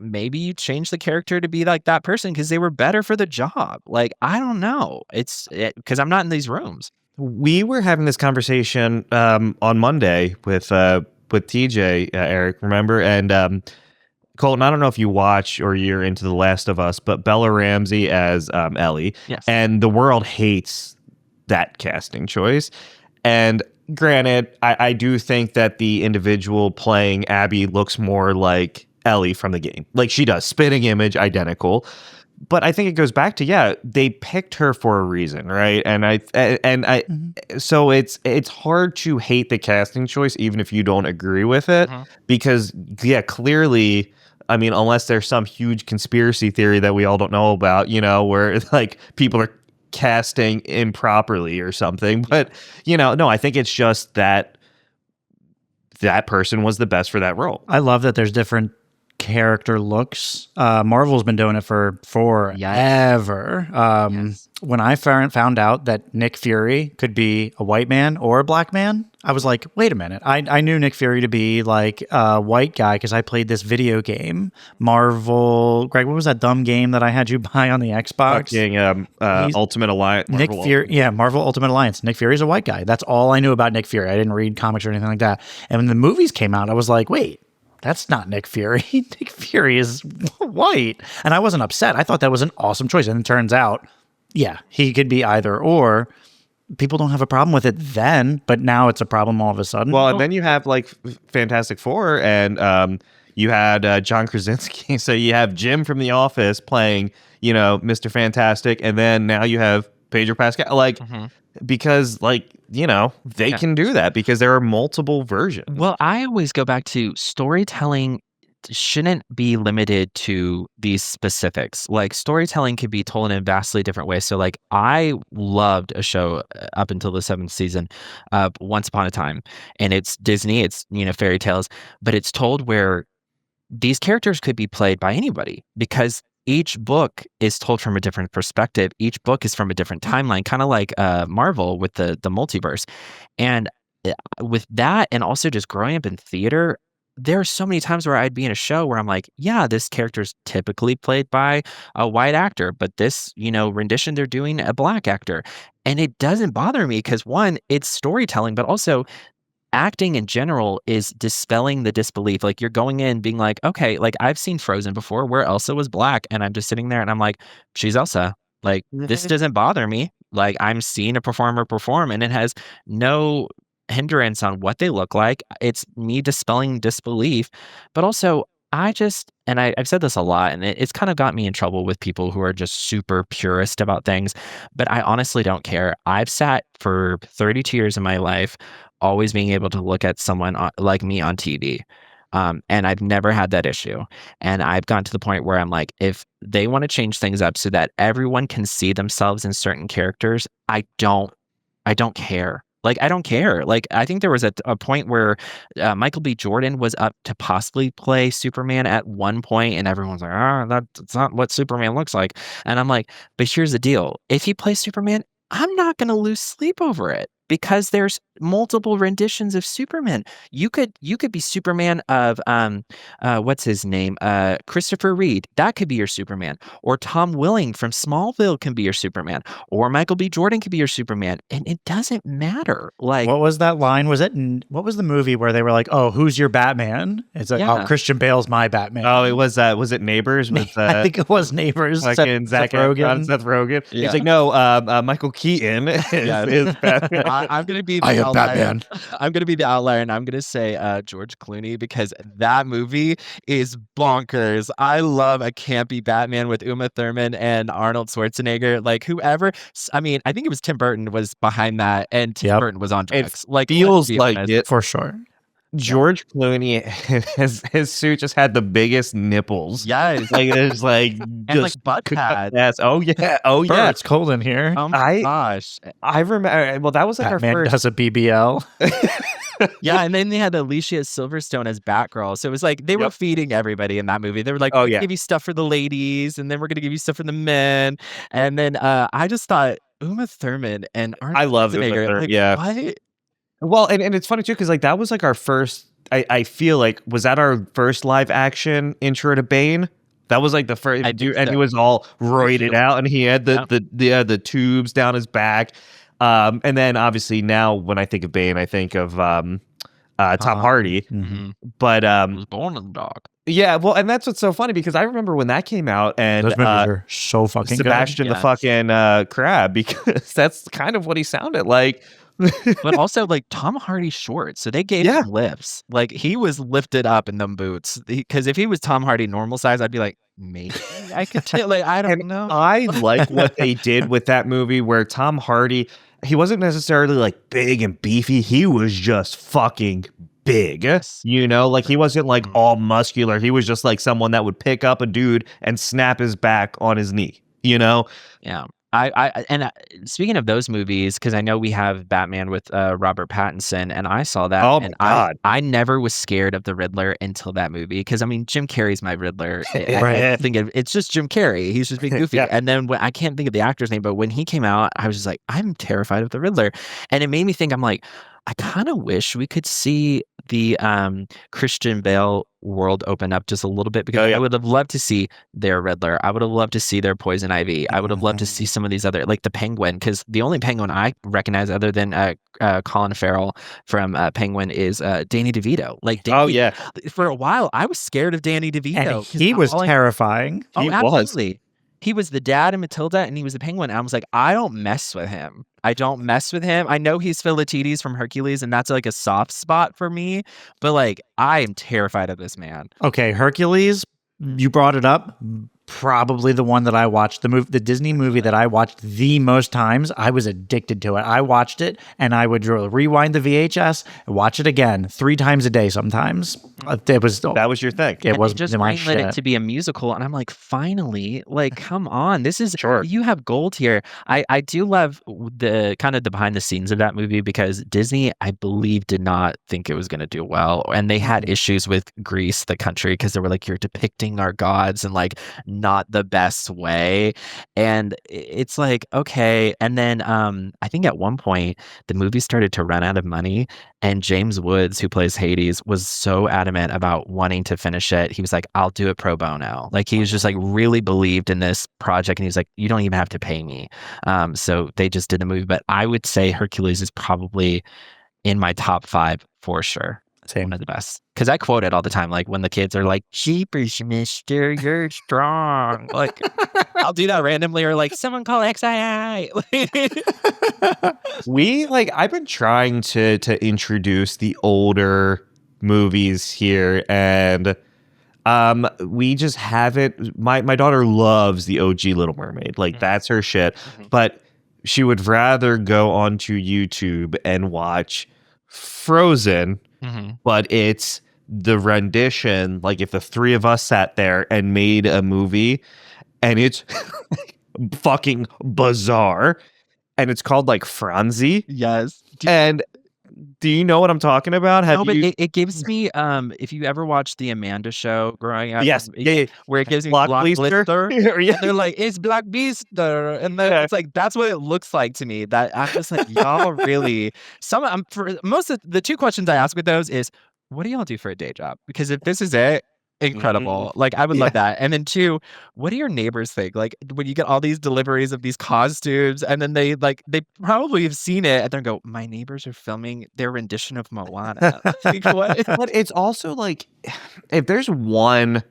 Maybe you change the character to be like that person because they were better for the job. Like I don't know. It's because I'm not in these rooms. We were having this conversation on Monday with TJ, Eric, remember? And Colton, I don't know if you watch or you're into The Last of Us, but Bella Ramsey as Ellie, Yes. and the world hates that casting choice. And granted, I do think that the individual playing Abby looks more like Ellie from the game. Like she does, spitting image, identical. But I think it goes back to, yeah, they picked her for a reason, right? And I so it's hard to hate the casting choice even if you don't agree with it, Mhm. because yeah, clearly, I mean, unless there's some huge conspiracy theory that we all don't know about, you know, where like people are casting improperly or something. But no, I think it's just that that person was the best for that role. I love that there's different character looks. Marvel's been doing it for forever. Yes. When I found out that Nick Fury could be a white man or a black man, I was like, wait a minute. I knew Nick Fury to be like a white guy because I played this video game, Marvel. Greg, what was that dumb game that I had you buy on the Xbox? Fucking Ultimate Alliance. Nick Fury, yeah, Marvel Ultimate Alliance. Nick Fury's a white guy. That's all I knew about Nick Fury. I didn't read comics or anything like that. And when the movies came out, I was like, wait, that's not Nick Fury. Nick Fury is white. And I wasn't upset. I thought that was an awesome choice. And it turns out, yeah, he could be either or. People don't have a problem with it then, but now it's a problem all of a sudden. Well, and then you have like Fantastic Four, and you had John Krasinski. So you have Jim from The Office playing, Mr. Fantastic, and then now you have Pedro Pascal. Like, because like they can do that because there are multiple versions. Well, I always go back to storytelling shouldn't be limited to these specifics. Like storytelling could be told in a vastly different way. So like I loved a show up until the 7th season of Once Upon a Time, and it's Disney, it's fairy tales, but it's told where these characters could be played by anybody because each book is told from a different perspective. Each book is from a different timeline, kind of like Marvel with the multiverse. And with that, and also just growing up in theater, there are so many times where I'd be in a show where I'm like, yeah, this character's typically played by a white actor, but this, rendition, they're doing a black actor. And it doesn't bother me because one, it's storytelling, but also acting in general is dispelling the disbelief. Like you're going in being like, okay, like I've seen Frozen before where Elsa was black, and I'm just sitting there and I'm like, she's Elsa. Like this doesn't bother me. Like I'm seeing a performer perform and it has no hindrance on what they look like. It's me dispelling disbelief. But also I've said this a lot, and it's kind of got me in trouble with people who are just super purist about things, but I honestly don't care. I've sat for 32 years of my life always being able to look at someone like me on TV. And I've never had that issue. And I've gotten to the point where I'm like, if they want to change things up so that everyone can see themselves in certain characters, I don't care. Like, I don't care. Like, I think there was a point where Michael B. Jordan was up to possibly play Superman at one point, and everyone's like, that's not what Superman looks like. And I'm like, but here's the deal. If he plays Superman, I'm not going to lose sleep over it because there's multiple renditions of Superman. You could be Superman of what's his name? Christopher Reed. That could be your Superman. Or Tom Welling from Smallville can be your Superman. Or Michael B. Jordan could be your Superman. And it doesn't matter. Like, What was that line? What was the movie where they were like, "Oh, who's your Batman?" It's like, Yeah. "Oh, Christian Bale's my Batman." Oh, it was it Neighbors with I think it was Neighbors. fucking Zac Efron and Seth Rogen. Yeah. He's like, no, Michael Keaton is Batman. I'm gonna be the I am outlier. Batman. I'm gonna be the outlier, and I'm gonna say George Clooney because that movie is bonkers. I love a campy Batman with Uma Thurman and Arnold Schwarzenegger. Like whoever, I mean, I think it was Tim Burton was behind that, and Tim Yep. Burton was on It drugs. Like, feels let's be like honest. it. For sure. George Clooney, his suit just had the biggest nipples. Yes, Like there's like and just like butt pads. yes. Oh yeah. Oh Bert, yeah. it's cold in here. Oh my gosh. I remember. Well, that was like Batman our first. does a BBL. Yeah, and then they had Alicia Silverstone as Batgirl. So it was like they were Yep. feeding everybody in that movie. They were like, Oh, we're gonna yeah. give you stuff for the ladies, and then we're gonna give you stuff for the men. And then I just thought Uma Thurman and Arnold I love Uma Schwarzenegger, Thurman, like, yeah. what? Well, and it's funny too because like that was like our first. I feel like was that our first live action intro to Bane. That was like the first, I think and he so. was all roided out, and he had Yeah. the tubes down his back. And then obviously now when I think of Bane, I think of Tom Hardy. Mhm. But Was born in the dark. yeah, well, and that's what's so funny because I remember when that came out, and Those movies are so fucking Sebastian the Yes. fucking crab, because that's kind of what he sounded like. But also like Tom Hardy's short, so they gave Yeah. him lifts. Like he was lifted up in them boots. Because if he was Tom Hardy normal size, I'd be like, maybe I could tell. Like I don't And know. I like what they did with that movie where Tom Hardy, he wasn't necessarily like big and beefy. He was just fucking big, you know, like he wasn't like all muscular. He was just like someone that would pick up a dude and snap his back on his knee, you know? Yeah. Speaking of those movies, because I know we have Batman with Robert Pattinson, and I saw that. Oh my and God. I never was scared of the Riddler until that movie. Because I mean, Jim Carrey's my Riddler. I Right. think it's just Jim Carrey. He's just being goofy. Yeah. And then when I can't think of the actor's name, but when he came out, I was just like, I'm terrified of the Riddler, and it made me think. I'm like, I kind of wish we could see the Christian Bale world open up just a little bit because Oh, yeah. I would have loved to see their Riddler. I would have loved to see their Poison Ivy. I would have loved to see some of these other, like the Penguin, because the only Penguin I recognize other than Colin Farrell from Penguin is Danny DeVito. Like, Oh yeah. for a while, I was scared of Danny DeVito. And 'cause he was all I- terrifying. Oh, He was. absolutely. He was the dad in Matilda, and he was the Penguin. I was like, I don't mess with him. I don't mess with him. I know he's Philatides from Hercules, and that's like a soft spot for me. But like, I am terrified of this man. Okay, Hercules, you brought it up. Probably the one that I watched, the Disney movie that I watched the most times. I was addicted to it. I watched it and I would rewind the VHS and watch it again 3 times a day sometimes. It was That was your thing. it And was they just my greenlit it shit. to be a musical, and I'm like, finally, like, come on, this is Sure. you have gold here. I do love the kind of the behind the scenes of that movie because Disney, I believe, did not think it was going to do well, and they had issues with Greece, the country, because they were like, you're depicting our gods and like not the best way, and it's like, okay. And then I think at one point the movie started to run out of money, and James Woods, who plays Hades, was so adamant about wanting to finish it. He was like, I'll do it pro bono. Like, he was just like really believed in this project. And he was like, you don't even have to pay me. So they just did the movie. But I would say Hercules is probably in my top 5 for sure. Same. One of the best. Because I quote it all the time. Like when the kids are like, Jeepers, mister, you're strong. Like, I'll do that randomly, or like, someone call XII. I've been trying to introduce the older movies here, and we just haven't. My daughter loves the OG Little Mermaid, like that's her shit. Mhm. But she would rather go onto YouTube and watch Frozen, Mhm. but it's the rendition, like if the three of us sat there and made a movie, and it's fucking bizarre, and it's called like Franzi. Yes. And do you know what I'm talking about? Have No, but you? it gives me if you ever watched the Amanda Show growing up, Yes, yeah. where it gives me Block Block Blister? Blister, Yeah. and they're like, it's Black Beaster, and then Yeah. it's like that's what it looks like to me. That I'm just like, y'all really I'm for most of the two questions I ask with those is, what do y'all do for a day job? Because if this is it, incredible. Like I would Yeah. love that. And then two, what do your neighbors think? Like when you get all these deliveries of these costumes, and then they probably have seen it and they go, my neighbors are filming their rendition of Moana. Like, what? But it's also like, if there's one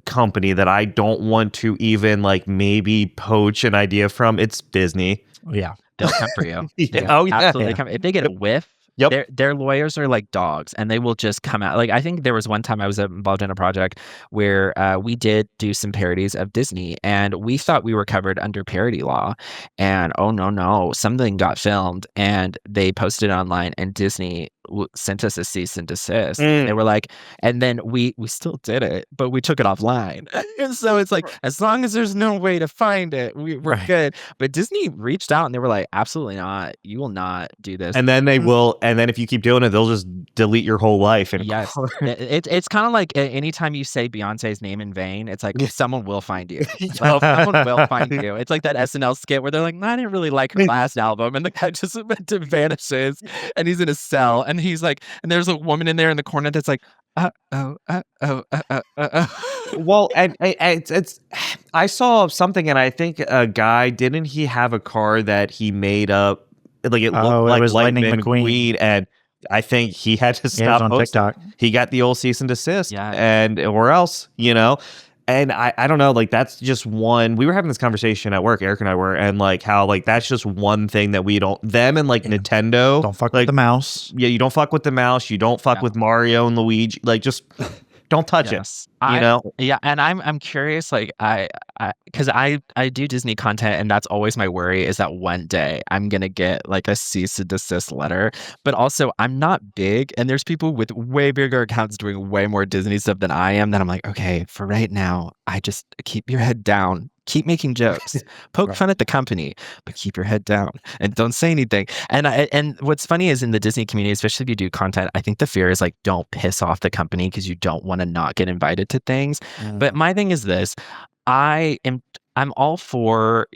company that I don't want to even like maybe poach an idea from, it's Disney. Yeah. They'll come for you. They Oh yeah. absolutely come. If they get a whiff, Yep. their lawyers are like dogs, and they will just come out. Like I think there was one time I was involved in a project where we did do some parodies of Disney, and we thought we were covered under parody law, and oh no, something got filmed, and they posted it online, and Disney sent us a cease and desist. They were like, and then we still did it, but we took it offline. And so it's like, as long as there's no way to find it, we're good. But Disney reached out and they were like, absolutely not. You will not do this. And then they will, and then if you keep doing it, they'll just delete your whole life. And yes, it's kind of like anytime you say Beyonce's name in vain, it's like someone will find you. Someone will find you. It's like that SNL skit where they're like, I didn't really like her last album, and the guy just vanishes, and he's in a cell, and he's like, and there's a woman in there in the corner that's like, Well, and it's I saw something, and I think a guy, didn't he have a car that he made up, like it looked like was Lightning Lightning McQueen. McQueen, and I think he had to Yeah, it was stop on posting. TikTok. He got the old cease and desist, Yeah. and or else, And I don't know, like that's just one. We were having this conversation at work, Eric and I were, and like how like that's just one thing that we don't. Them and like Nintendo, Don't fuck like with the mouse. yeah, you don't fuck with the mouse. You don't fuck with Mario and Luigi. Like just don't touch it. Yeah, and I'm curious, like because I do Disney content, and that's always my worry is that one day I'm gonna get like a cease and desist letter. But also I'm not big, and there's people with way bigger accounts doing way more Disney stuff than I am. That I'm like, okay, for right now, I just keep your head down. Keep making jokes, poke fun at the company, but keep your head down and don't say anything. And what's funny is in the Disney community, especially if you do content, I think the fear is like, don't piss off the company because you don't want to not get invited to things. But my thing is this: I'm all for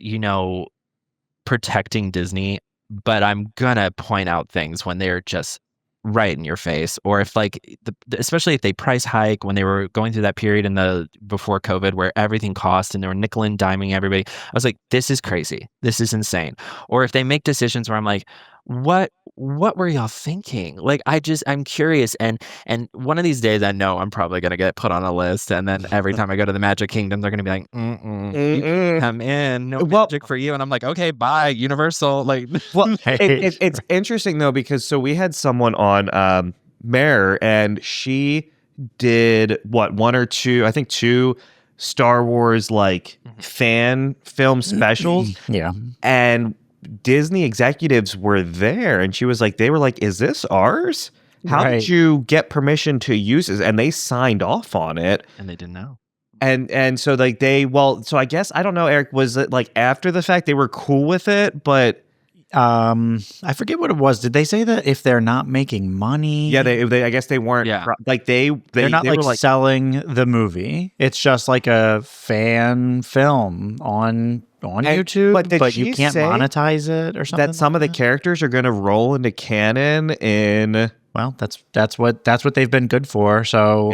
protecting Disney, but I'm gonna point out things when they're just right in your face, or if like especially if they price hike when they were going through that period in the before COVID where everything cost and they were nickel and diming everybody. I was like, this is crazy, this is insane. Or if they make decisions where I'm like, what were y'all thinking? Like I'm curious, and one of these days I know I'm probably gonna get put on a list, and then every time I go to the Magic Kingdom they're gonna be like, you can come in, no magic for you, and I'm like, okay, bye, Universal. Like, well, it's interesting though, because so we had someone on Mare, and she did one or two, I think two Star Wars like fan film specials. Yeah. And Disney executives were there, and she was like, they were like, is this ours? How did you get permission to use this? And they signed off on it, and they didn't know. And so like so I guess, I don't know, Eric, was it like after the fact they were cool with it? But I forget what it was. Did they say that if they're not making money? yeah, they I guess they weren't. Yeah. Like they're not they like, were like selling the movie. It's just like a fan film on YouTube, but you can't monetize it or something. That some of the characters are going to roll into canon in. Well, that's what they've been good for. So,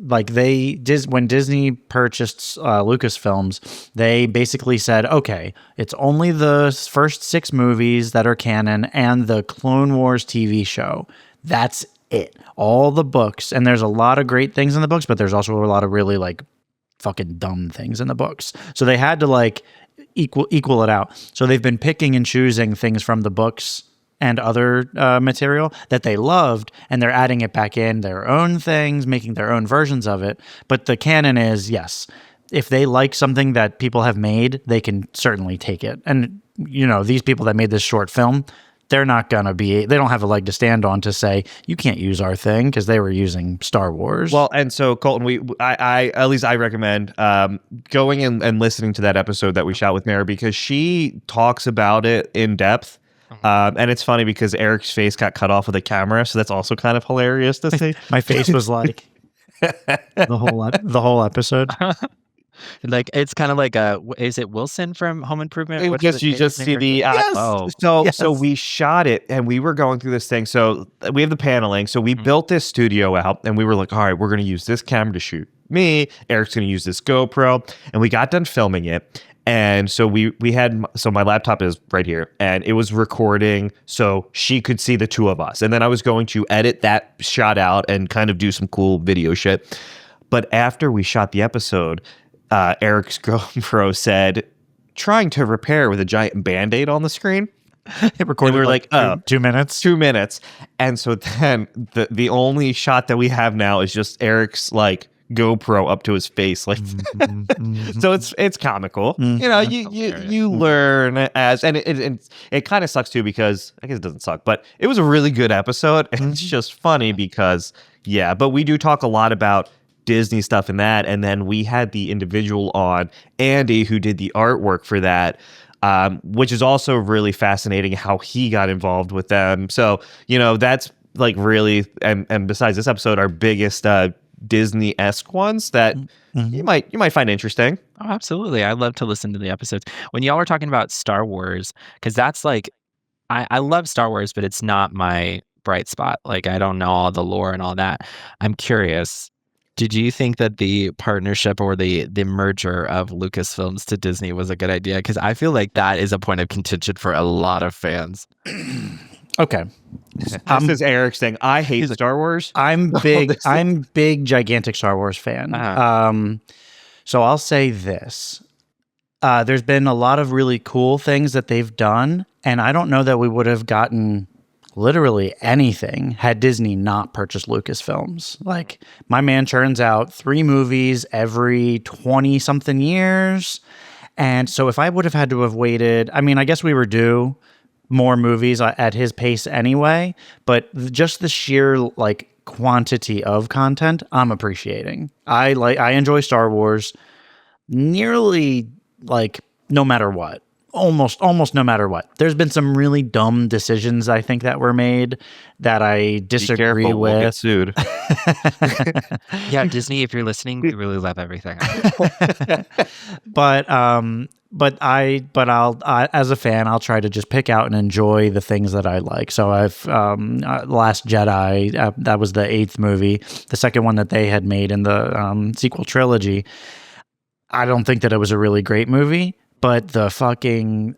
like when Disney purchased Lucasfilms, they basically said, okay, it's only the first 6 movies that are canon and the Clone Wars TV show. That's it. All the books, and there's a lot of great things in the books, but there's also a lot of really like fucking dumb things in the books. So they had to like equal it out. So they've been picking and choosing things from the books and other material that they loved, and they're adding it back in their own things, making their own versions of it. But the canon is, yes, if they like something that people have made, they can certainly take it. And these people that made this short film, they're not gonna be. They don't have a leg to stand on to say you can't use our thing because they were using Star Wars. Well, and so Colton, I at least I recommend going and listening to that episode that we shot with Mary because she talks about it in depth. And it's funny because Eric's face got cut off with a camera, so that's also kind of hilarious to see. My face was like the whole episode. Like it's kind of like is it Wilson from Home Improvement? What's Just the you just name see for- the Oh. so we shot it and we were going through this thing. So we have the paneling. So we built this studio out and we were like, all right, we're going to use this camera to shoot me. Eric's going to use this GoPro, and we got done filming it. And so we had my laptop is right here and it was recording so she could see the two of us. And then I was going to edit that shot out and kind of do some cool video shit. But after we shot the episode, Eric's GoPro said, trying to repair with a giant Band-Aid on the screen. It recorded. We were like, oh, 2 minutes. 2 minutes. And so then the only shot that we have now is just Eric's like GoPro up to his face. Like, so it's comical. You know, you learn as, and it kind of sucks too because I guess it doesn't suck, but it was a really good episode. And it's just funny because, yeah, but we do talk a lot about Disney stuff in that, and then we had the individual on, Andy, who did the artwork for that, which is also really fascinating how he got involved with them. So you know that's like really, and besides this episode, our biggest Disney-esque ones that you might find interesting. Oh, absolutely. I love to listen to the episodes. When y'all were talking about Star Wars, because that's like, I love Star Wars, but it's not my bright spot. Like, I don't know all the lore and all that. I'm curious. Did you think that the partnership or the merger of Lucasfilms to Disney was a good idea? Because I feel like that is a point of contention for a lot of fans. Okay. This is Eric's thing. I hate Star Wars. I'm big, gigantic Star Wars fan. So I'll say this. There's been a lot of really cool things that they've done, and I don't know that we would have gotten literally anything had Disney not purchased Lucasfilms. Like, my man churns out 3 movies every 20 something years. And so if I would have had to have waited, I mean, I guess we were due more movies at his pace anyway, but just the sheer like quantity of content I'm appreciating. I enjoy Star Wars nearly like no matter what. Almost no matter what. There's been some really dumb decisions I think that were made that I disagree with. We'll get sued. Yeah, Disney, if you're listening, we really love everything. But I'll as a fan, I'll try to just pick out and enjoy the things that I like. So I've Last Jedi, that was the 8th movie, the second one that they had made in the sequel trilogy. I don't think that it was a really great movie. But the fucking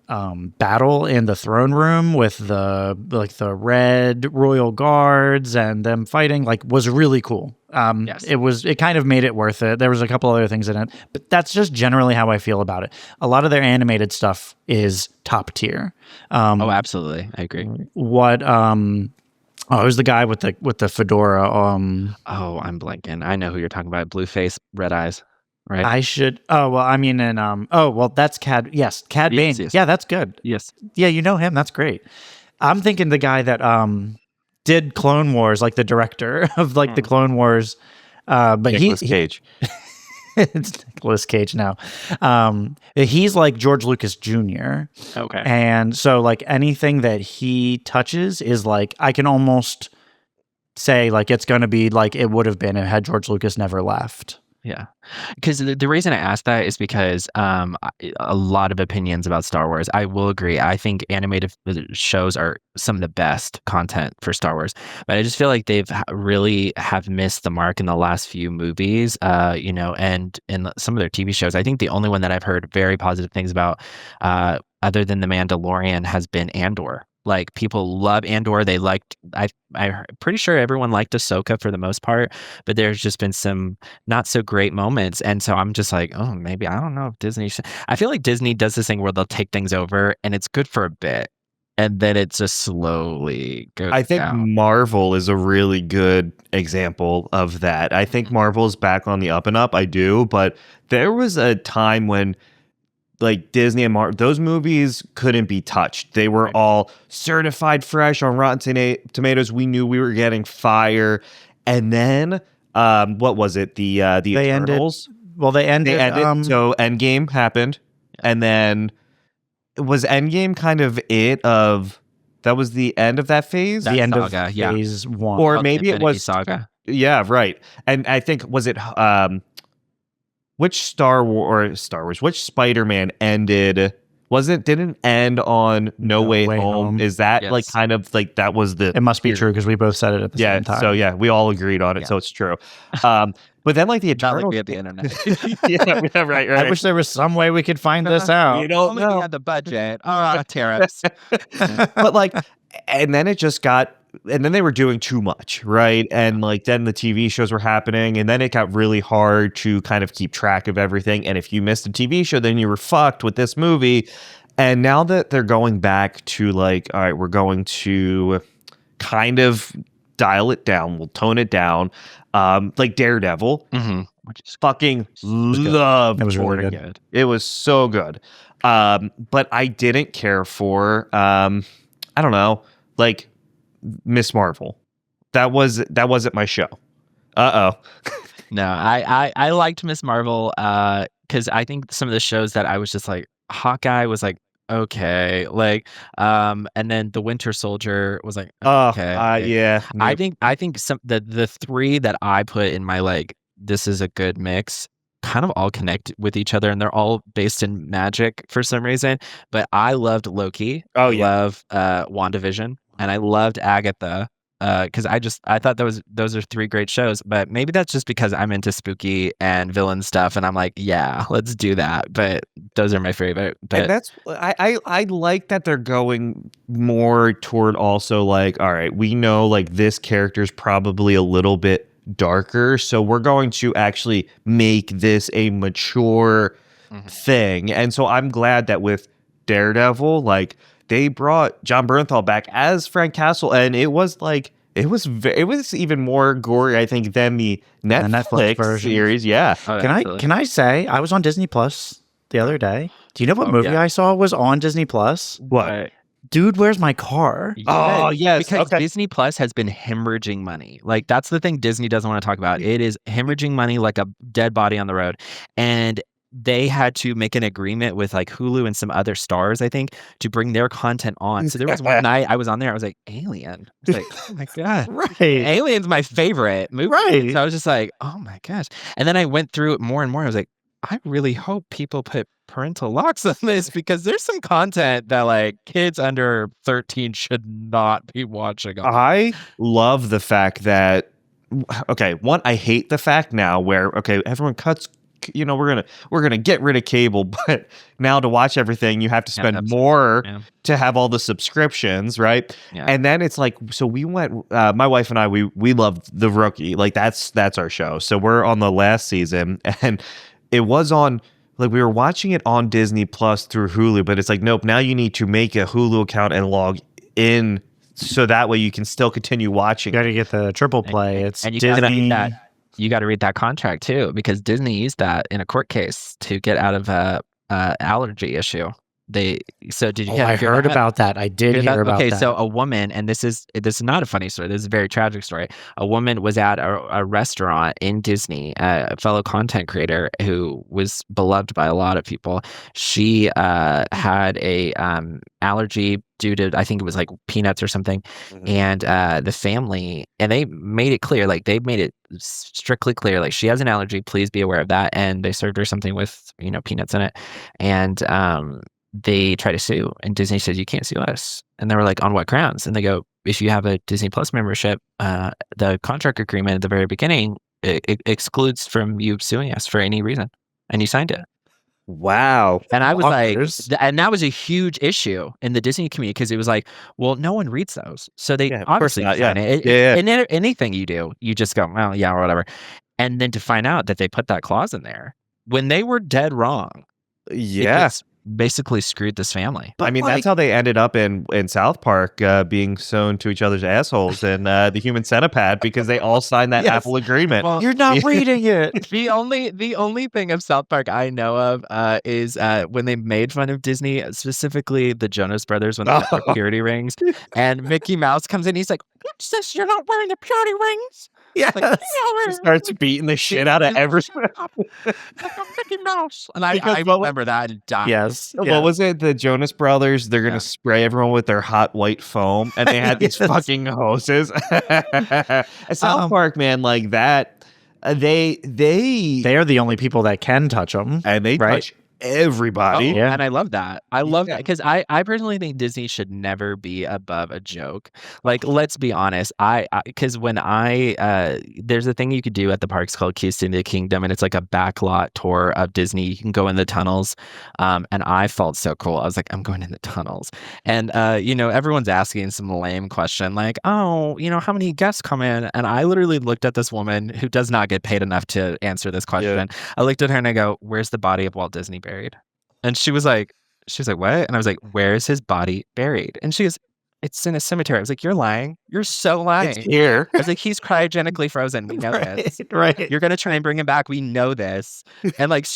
battle in the throne room with the red royal guards and them fighting was really cool. Yes. It kind of made it worth it. There was a couple other things in it, but that's just generally how I feel about it. A lot of their animated stuff is top tier. Oh, absolutely, I agree. What? Oh, it was the guy with the fedora. Oh, I'm blanking. I know who you're talking about. Blue face, red eyes. Right. I should. Oh well, I mean, and that's Cad. Yes, Cad Bane. Yes. Yeah, that's good. Yes. Yeah, you know him. That's great. I'm thinking the guy that did Clone Wars, like the director of the Clone Wars. But Nicolas Cage. It's Nicolas Cage now. He's like George Lucas Jr. Okay. And so anything that he touches is I can almost say it's going to be like it would have been had George Lucas never left. Yeah, because the reason I asked that is because a lot of opinions about Star Wars. I will agree. I think animated shows are some of the best content for Star Wars, but I just feel like they've really have missed the mark in the last few movies. And in some of their TV shows. I think the only one that I've heard very positive things about, other than The Mandalorian, has been Andor. Like, people love Andor. They liked, I'm pretty sure everyone liked Ahsoka for the most part, but there's just been some not so great moments. And so I'm just like, oh, maybe, I don't know if Disney I feel like Disney does this thing where they'll take things over and it's good for a bit. And then it just slowly goes I think down. Marvel is a really good example of that. I think Marvel's back on the up and up. I do. But there was a time when like Disney and Marvel, those movies couldn't be touched. They were all certified fresh on Rotten Tomatoes. We knew we were getting fire. And then, what was it? The They ended. Eternals. Well, they ended. So Endgame happened, and then was Endgame kind of that was the end of that phase, the end saga, of yeah. phase 1, or maybe it Infinity was Saga. Yeah, right. And I think was it which Star Wars, which Spider-Man ended? Didn't end on No Way Home? Is that like Yes. kind of like that was the It must be true because we both said it at the same time. So yeah, we all agreed on it, so it's true. But then like the Not like Eternals, we have the internet. yeah, right. I wish there was some way we could find this out. You don't Only we know. had the budget. Tariffs. But like, and then it just got, and then they were doing too much, right? And like then the TV shows were happening, and then it got really hard to kind of keep track of everything. And if you missed a TV show, then you were fucked with this movie. And now that they're going back to like, all right, we're going to kind of dial it down, we'll tone it down. Like Daredevil, Which is fucking loved. It was really Jordan. good. It was so good. But I didn't care for I don't know, like Miss Marvel. That wasn't my show. No, I liked Miss Marvel because I think some of the shows that I was just like, Hawkeye was like, okay, like and then the Winter Soldier was like, okay. Yeah. I think some the three that I put in my like, this is a good mix, kind of all connect with each other, and they're all based in magic for some reason. But I loved Loki. Oh, yeah. I love WandaVision, and I loved Agatha. Because I thought those are three great shows, but maybe that's just because I'm into spooky and villain stuff, and I'm like, yeah, let's do that. But those are my favorite. But And that's I like that they're going more toward also like, all right, we know like this character's probably a little bit darker, so we're going to actually make this a mature thing. And so I'm glad that with Daredevil, like they brought John Bernthal back as Frank Castle, and it was like it was even more gory, I think, than the Netflix version. series. Yeah. Can I say I was on Disney Plus the other day? Do you know what movie I saw was on Disney Plus? What? Dude, Where's My Car? Oh, yes. Because Okay. Disney Plus has been hemorrhaging money. Like that's the thing Disney doesn't want to talk about. It is hemorrhaging money like a dead body on the road. And they had to make an agreement with like Hulu and some other stars, I think, to bring their content on. So there was one night I was on there, I was like, Alien. I was like, oh my God. Right. Alien's my favorite movie. Right. So I was just like, oh my gosh. And then I went through it more and more. I was like, I really hope people put parental locks on this because there's some content that like kids under 13 should not be watching. I love the fact that, okay, one, I hate the fact now where, okay, everyone cuts, you know, we're gonna get rid of cable, but now to watch everything you have to spend more to have all the subscriptions, right? Yeah. And then it's like, so we went, my wife and I, we loved The Rookie, like that's our show. So we're on the last season, and it was on, like we were watching it on Disney Plus through Hulu, but it's like, nope, now you need to make a Hulu account and log in so that way you can still continue watching. You got to get the triple play. It's and you Disney. gotta read that. You got to read that contract too, because Disney used that in a court case to get out of a allergy issue. So did you? I heard about that. I did hear about that. Okay, so a woman, and this is not a funny story. This is a very tragic story. A woman was at a restaurant in Disney, a fellow content creator who was beloved by a lot of people. She had a allergy due to, I think it was like peanuts or something, and the family, and they made it clear, like they made it strictly clear, like she has an allergy. Please be aware of that. And they served her something with peanuts in it, and they try to sue, and Disney says, you can't sue us. And they were like, on what grounds? And they go, if you have a Disney Plus membership, the contract agreement at the very beginning it excludes from you suing us for any reason, and you signed it. Wow. And I was Walkers. like, and that was a huge issue in the Disney community, because it was like, well, no one reads those, so they obviously not, sign it. And anything you do, you just go, well, yeah, or whatever. And then to find out that they put that clause in there when they were dead wrong. Yeah. basically screwed this family. I mean, that's how they ended up in South Park, being sewn to each other's assholes in the Human Centipede, because they all signed that Yes. Apple agreement. Well, You're not reading it. the only thing of South Park I know of is when they made fun of Disney, specifically the Jonas Brothers when they had their purity rings, and Mickey Mouse comes in, he's like, "What's this? You're not wearing the purity rings?" Yes. He starts beating the shit out of everyone. Like a Mickey Mouse, and I Because what- remember that and died. Yes. What was it? The Jonas Brothers, they're going to Yeah. spray everyone with their hot white foam, and they had these Yes. fucking hoses. At South Park, man, like that, they They're the only people that can touch them. and they right? touch everybody. Oh, Yeah. and I love that. I love Yeah. that because I personally think Disney should never be above a joke. Like, let's be honest. Because when there's a thing you could do at the parks called Keys to the Kingdom, and it's like a backlot tour of Disney. You can go in the tunnels, and I felt so cool. I was like, I'm going in the tunnels, and everyone's asking some lame question like, oh, how many guests come in? And I literally looked at this woman who does not get paid enough to answer this question. I looked at her and I go, "Where's the body of Walt Disney buried?" And she was like, what? And I was like, "Where is his body buried?" And she goes, "It's in a cemetery." I was like, "You're lying. You're so lying." It's here. I was like, "He's cryogenically frozen. We know this. Right. You're going to try and bring him back. We know this." And like,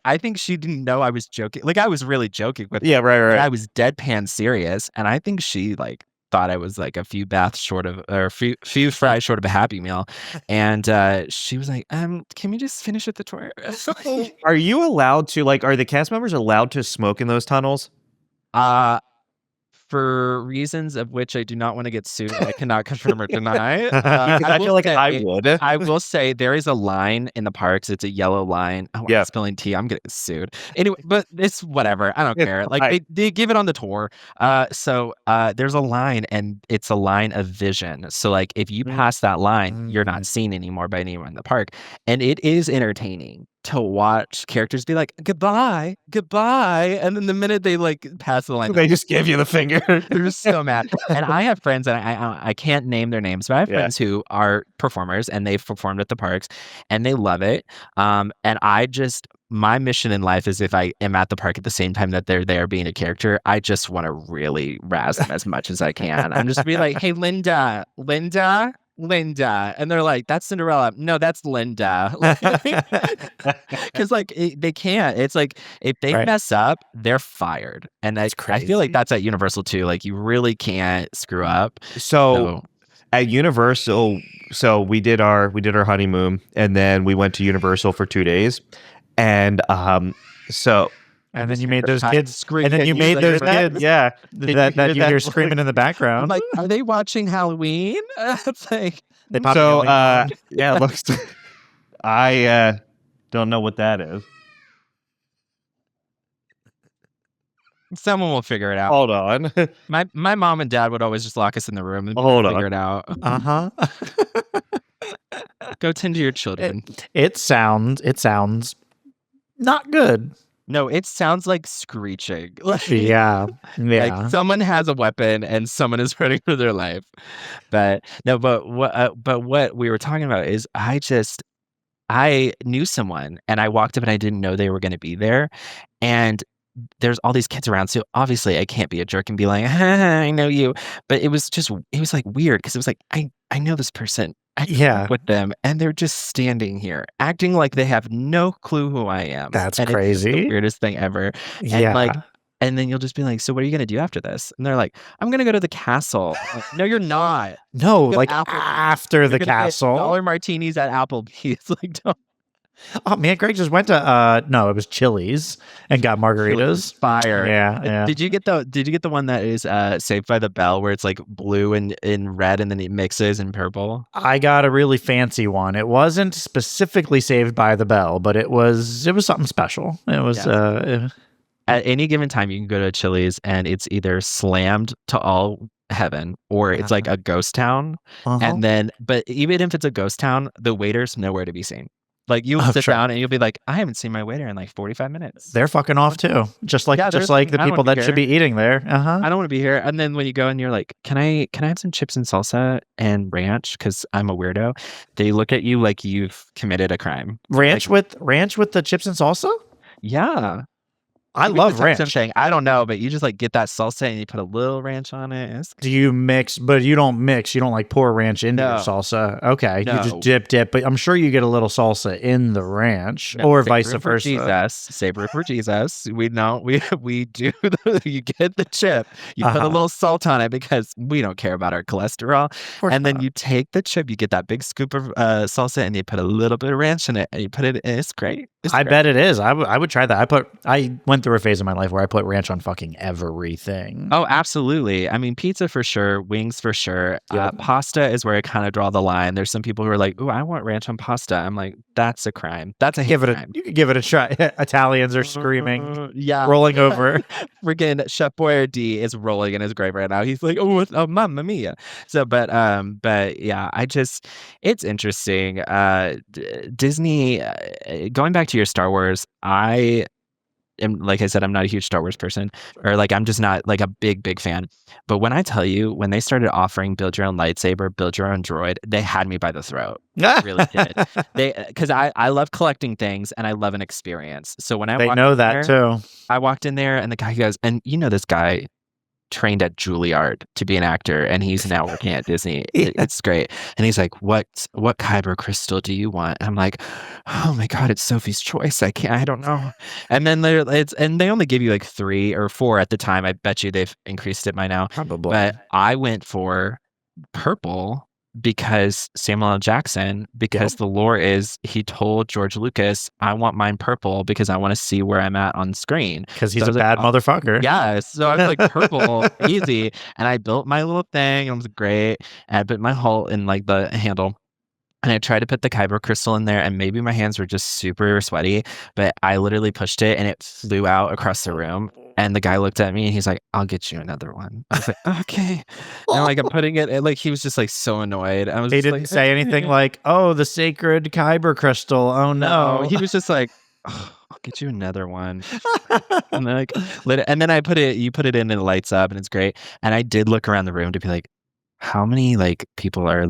I think she didn't know I was joking. Like, I was really joking with her. Yeah, right, But right. I was deadpan serious. And I think she like thought I was like a few baths short of, or a few fries short of a Happy Meal. And she was like, "Can we just finish with the tour?" Are you allowed to, like, are the cast members allowed to smoke in those tunnels? For reasons of which I do not want to get sued, I cannot confirm or deny. Because I feel like I say- would. I will say there is a line in the parks. It's a yellow line. Oh, Yeah. I'm spilling tea. I'm getting sued. Anyway, but it's whatever. I don't It's care. fine. Like they give it on the tour. So there's a line, and it's a line of vision. So like if you pass that line, you're not seen anymore by anyone in the park, and it is entertaining to watch characters be like, "Goodbye, goodbye," and then the minute they like pass the line, They just give you the finger. they're so mad. And I have friends, and I can't name their names, but I have Yeah. friends who are performers, and they've performed at the parks, and they love it. And my mission in life is if I am at the park at the same time that they're there being a character, I just want to really razz them as much as I can. I'm just be like, "Hey, Linda, Linda." Linda, and they're like, "That's Cinderella." No, that's Linda. Because they can't. It's like if they Right. mess up, they're fired, and I feel like that's at Universal too. Like you really can't screw up. So at Universal, we did our honeymoon, and then we went to Universal for 2 days, and so And then you made those I kids scream And then at you you made like those that. kids yeah, that you hear screaming in the I'm background. like, are they watching Halloween? It's like, They pop so the alien on. yeah, it looks. I don't know what that is. someone will figure it out. Hold on. My mom and dad would always just lock us in the room and Hold figure on. it out. Uh-huh. Go tend to your children. It sounds not good. No, it sounds like screeching. Like, Yeah. like someone has a weapon and someone is running for their life. But no, but what we were talking about is I knew someone and I walked up and I didn't know they were going to be there, and there's all these kids around, so obviously I can't be a jerk and be like, I know you. But it was like weird because it was like I know this person. I grew Yeah. up with them, and they're just standing here acting like they have no clue who I am. That's And it's crazy. the weirdest thing ever. And Yeah. and then you'll just be like, "So what are you gonna do after this?" And they're like, "I'm gonna go to the castle." I'm like, no, you're not. No, Go like Apple- after You're the gonna get castle. dollar martinis at Applebee's. Like, don't. Oh man, Greg just went to no, it was Chili's and got margaritas. Fire. Yeah. Did you get the one that is Saved by the Bell, where it's like blue and in red and then it mixes in purple? I got a really fancy one. It wasn't specifically Saved by the Bell, but it was something special. It was At any given time, you can go to Chili's and it's either slammed to all heaven or it's like a ghost town. uh-huh. And then, but even if it's a ghost town, the waiter's nowhere to be seen. Like you'll sit sure. down and you'll be like, I haven't seen my waiter in like 45 minutes. They're fucking off too. Just like Yeah, the I don't people that care. should be eating there. Uh-huh. I don't want to be here. And then when you go and you're like, can I have some chips and salsa and ranch? Because I'm a weirdo. They look at you like you've committed a crime. Ranch with the chips and salsa? Yeah. I Maybe the love Texan ranch. thing. I don't know, but you just like get that salsa and you put a little ranch on it. Do you mix? But you don't mix. You don't like pour ranch into your No. salsa. Okay, you just No. dip. But I'm sure you get a little salsa in the ranch, No, or save vice room for versa. Jesus. Save room for Jesus. We know we do. You get the chip. You put a Uh-huh. little salt on it because we don't care about our cholesterol. Of course And then not. you take the chip. You get that big scoop of salsa, and you put a little bit of ranch in it, and you put it. And it's great. It's I great. bet it is. I would try that. I went through a phase in my life where I put ranch on fucking everything. Oh, absolutely. I mean, pizza for sure, wings for sure. Yep. Pasta is where I kind of draw the line. There's some people who are like, "Oh, I want ranch on pasta." I'm like, "That's a crime. That's a hate crime." You could give it a try. Italians are screaming, Yeah. rolling over. Freaking Chef Boyardee is rolling in his grave right now. He's like, oh, mamma mia. So, but yeah, it's interesting. Disney, going back to your Star Wars, I am, like I said, I'm not a huge Star Wars person, or like I'm just not like a big fan. But when I tell you, when they started offering build your own lightsaber, build your own droid, they had me by the throat. They really did. Because I love collecting things and I love an experience. So when They know that too. I walked in there and the guy goes, and you know, this guy trained at Juilliard to be an actor and he's now working at Disney. It's great. And he's like, what kyber crystal do you want? And I'm like, oh my God, it's Sophie's Choice. I don't know. And then they only give you like 3 or 4 at the time. I bet you they've increased it by now. Probably. But I went for purple because Samuel L. Jackson, because the lore is he told George Lucas, I want mine purple because I want to see where I'm at on screen. Because he's So I a was like, bad "Oh, motherfucker. yeah." So I was like, purple, easy. And I built my little thing. It was great. And I put my hull in like the handle. And I tried to put the kyber crystal in there, and maybe my hands were just super sweaty, but I literally pushed it and it flew out across the room. And the guy looked at me and he's like, I'll get you another one. I was like, okay. And like I'm putting it, and like he was just like so annoyed. I was He just didn't like, say anything like, "Oh, the sacred kyber crystal." Oh no. no. He was just like, "Oh, I'll get you another one." And then like lit it, and then you put it in and it lights up and it's great. And I did look around the room to be like, how many like people are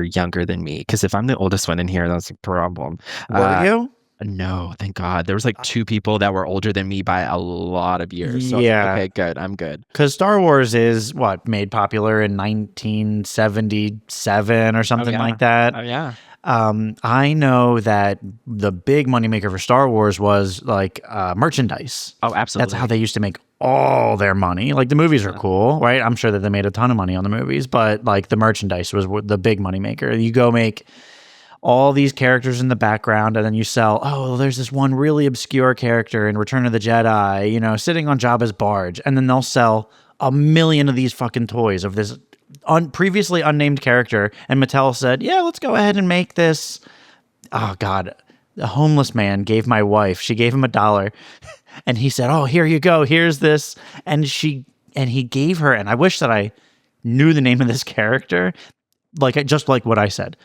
younger than me? Because if I'm the oldest one in here, that's a problem. Were you? No, thank God. There was like 2 people that were older than me by a lot of years. So I was like, Yeah. okay, good. I'm good. Because Star Wars is made popular in 1977 or something yeah. like that. Oh yeah. I know that the big moneymaker for Star Wars was like merchandise. Oh, absolutely. That's how they used to make all their money. Like the movies are cool, right? I'm sure that they made a ton of money on the movies, but like the merchandise was the big moneymaker. You go make all these characters in the background, and then you sell, oh, there's this one really obscure character in Return of the Jedi, you know, sitting on Jabba's barge, and then they'll sell 1,000,000 of these fucking toys of this previously unnamed character, and Mattel said, yeah, let's go ahead and make this. Oh God, a homeless man gave my wife, she gave him $1, and he said, oh, here you go, here's this, and he gave her, and I wish that I knew the name of this character, just like what I said,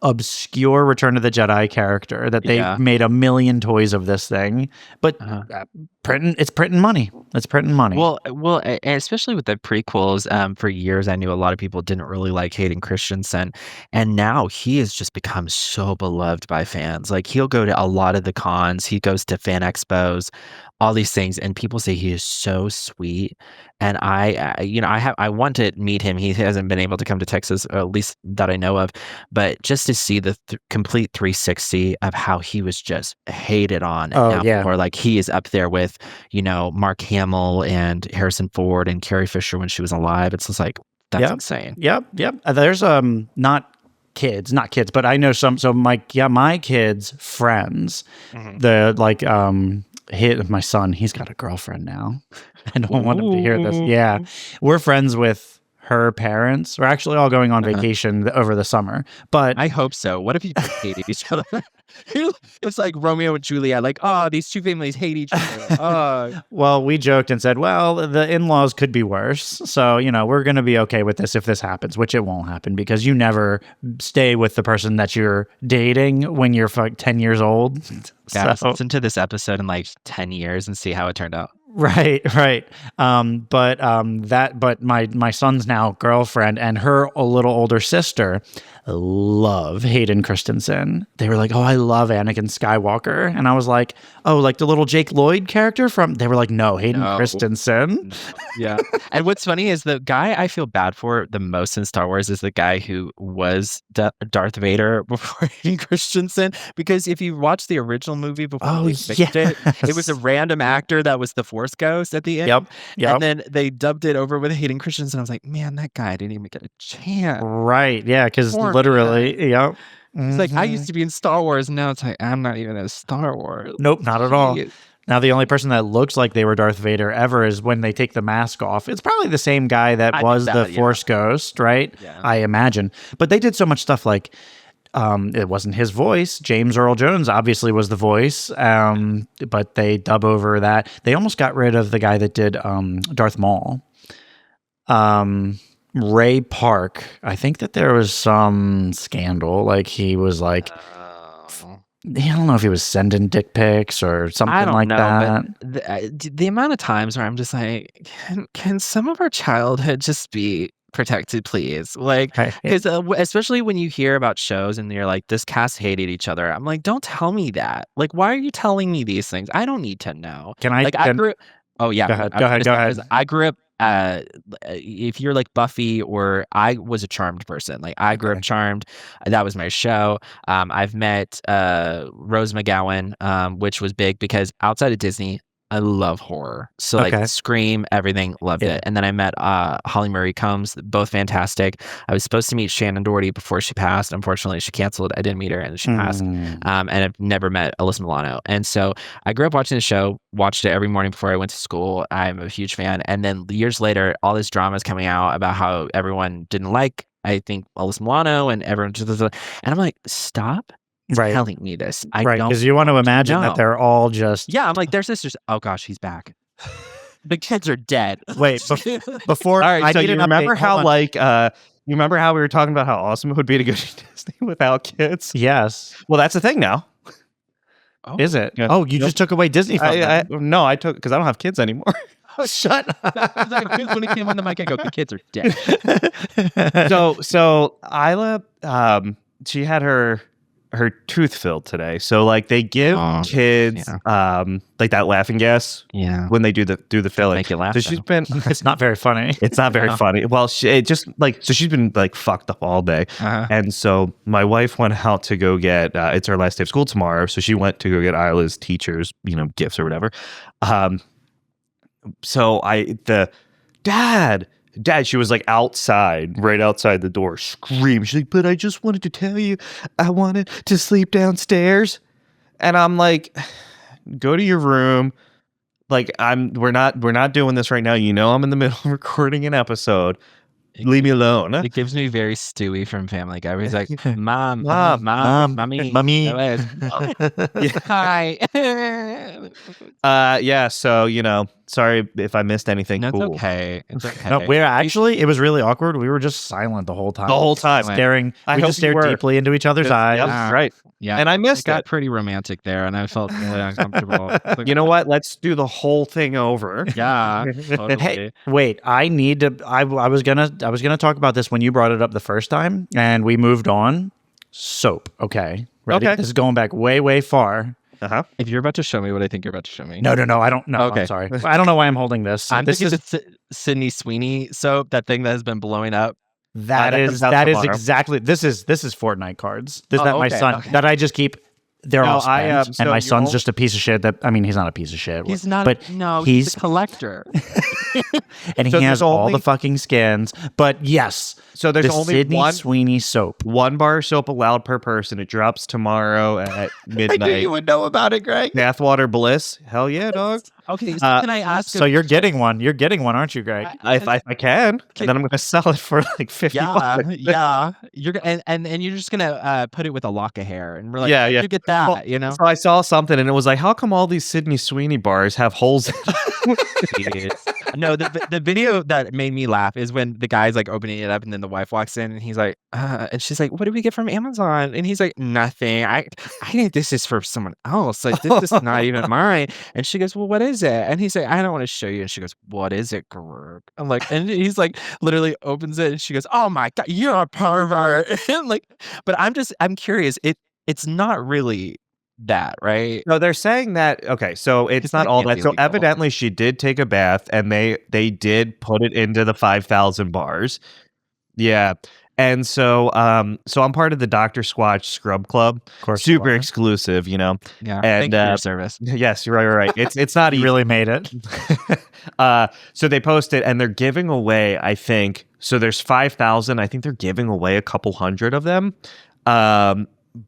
obscure Return of the Jedi character that they made 1,000,000 toys of this thing, but it's printing money. It's printing money. Well, and especially with the prequels, for years I knew a lot of people didn't really like Hayden Christensen, and now he has just become so beloved by fans. Like he'll go to a lot of the cons, he goes to fan expos, all these things, and people say he is so sweet. And I want to meet him. He hasn't been able to come to Texas, or at least that I know of, but just to see the complete 360 of how he was just hated on. And now or like he is up there with, Mark Hamill and Harrison Ford and Carrie Fisher when she was alive. It's just like, that's insane. Yep. There's not kids, but I know some. So my kids' friends, my son, he's got a girlfriend now. I don't want him to hear this. Yeah. We're friends with her parents. We're actually all going on vacation over the summer. But I hope so. What if you hated each other? It's like Romeo and Juliet, like, oh, these two families hate each other. Well, we joked and said, well, the in-laws could be worse. So, we're going to be okay with this if this happens, which it won't happen because you never stay with the person that you're dating when you're 10 years old. Yeah, listen to this episode in like 10 years and see how it turned out. Right. But my son's now girlfriend and her a little older sister love Hayden Christensen. They were like, "Oh, I love Anakin Skywalker," and I was like, "Oh, like the little Jake Lloyd character from?" They were like, "No, Hayden No. Christensen." Yeah. And what's funny is the guy I feel bad for the most in Star Wars is the guy who was Darth Vader before Hayden Christensen. Because if you watch the original movie before they fixed it was a random actor that was the Force Ghost at the end. Yep. And then they dubbed it over with Hayden Christensen. I was like, man, that guy didn't even get a chance. Right. Yeah. Because Poor literally, man. yep. It's like, I used to be in Star Wars, and now it's like, I'm not even in Star Wars. Nope, not at all. Jeez. Now, the only person that looks like they were Darth Vader ever is when they take the mask off. It's probably the same guy that was the Force Ghost, right? Yeah. I imagine. But they did so much stuff like it wasn't his voice. James Earl Jones obviously was the voice, but they dub over that. They almost got rid of the guy that did Darth Maul. Ray Park. I think that there was some scandal. Like he was like... I don't know if he was sending dick pics or something I don't like know, that. but the amount of times where I'm just like, can some of our childhood just be protected, please? Like, because especially when you hear about shows and you're like, this cast hated each other. I'm like, don't tell me that. Like, why are you telling me these things? I don't need to know. Can I? Like, I grew. Oh yeah, Go ahead. I grew up. If you're like Buffy, or I was a Charmed person. Like I grew up Charmed. That was my show. I've met Rose McGowan, which was big because outside of Disney, I love horror. So like Scream, everything, loved it. And then I met Holly Marie Combs, both fantastic. I was supposed to meet Shannon Doherty before she passed. Unfortunately, she canceled. I didn't meet her and she passed. And I've never met Alyssa Milano. And so I grew up watching the show, watched it every morning before I went to school. I'm a huge fan. And then years later, all this drama is coming out about how everyone didn't like, I think, Alyssa Milano and everyone just, and I'm like, stop telling me this. I don't, because you want to imagine that they're all just... Yeah, I'm like, their sisters. Oh gosh, he's back. The kids are dead. Wait, before... All right, I so need you an remember update. how Hold on. you remember how we were talking about how awesome it would be to go to Disney without kids? Yes. Well, that's the thing now. Oh. Is it? Yeah. Oh, you just took away Disney from them. No, I took, because I don't have kids anymore. Oh, shut up. When he came on the mic, I go, the kids are dead. So Isla, she had her tooth filled today. So like they give kids like that laughing gas when they do the filling. Make you laugh. So she's been It's not very funny. it's not very funny. Well, she's been like fucked up all day. And so my wife went out to go get it's her last day of school tomorrow. So she went to go get Isla's teachers, gifts or whatever. So Dad, she was like right outside the door, screaming. She's like, but I just wanted to tell you, I wanted to sleep downstairs. And I'm like, go to your room. Like we're not doing this right now. I'm in the middle of recording an episode. Leave me alone. It gives me very Stewie from Family Guy. Where he's like, Mom, mommy. Hi. Yeah. So sorry if I missed anything. No, it's cool. okay. It's okay. No, it was really awkward. We were just silent the whole time. The whole time. Staring. We just stared deeply into each other's eyes. Yep, right. Yeah. And I missed it. Got it. pretty romantic there, and I felt really uncomfortable. Like, You know what? Let's do the whole thing over. yeah. Totally. Hey, wait! I need to. I was gonna talk about this when you brought it up the first time, and we moved on. Soap. Okay. Ready? Okay. This is going back way far. If you're about to show me what I think you're about to show me. No. I don't know. Okay. I'm sorry. I don't know why I'm holding this. I'm this thinking it's Sydney Sweeney soap, that thing that has been blowing up. that is exactly. This is Fortnite cards. My son okay. that I just keep. They're all spent, so and my you're son's just a piece of shit. He's not a piece of shit. He's not. But he's a collector. and So he has there's all only- the fucking skins. But yes, So there's the only Sydney Sweeney soap. one bar of soap allowed per person. It drops tomorrow at midnight. would know about it, Greg. Bathwater Bliss. Hell yeah, dog. Okay, so can I ask? So you're getting one. You're getting one, aren't you, Greg? If I can, and then I'm going to sell it for like $50. yeah. You're and you're just gonna put it with a lock of hair, and we're like, Yeah. You get that, Well, So I saw something, and it was like, how come all these Sydney Sweeney bars have holes in them? Jeez. No, the video that made me laugh is when the guy's like opening it up and then the wife walks in and he's like, and she's like, "What did we get from Amazon?" And he's like, "Nothing. I think this is for someone else. Like this is not even mine." And she goes, "Well, what is it?" And he's like, "I don't want to show you." And she goes, "What is it, Greg?" I'm like, and he's like, literally opens it and she goes, "Oh my God, you're a pervert." And like, but I'm curious. It's not really that, right? No, they're saying that okay, so it's 'Cause not that all can't that. be So legal. evidently she did take a bath and they did put it into the 5,000 bars. Yeah. And so I'm part of the Dr. Squatch Scrub Club. Of course you Super are. exclusive, you know. Yeah. And Thank you for your service. yes, you're right. It's not You easy. really made it. So they posted and they're giving away, I think, so there's 5,000. I think they're giving away a couple hundred of them.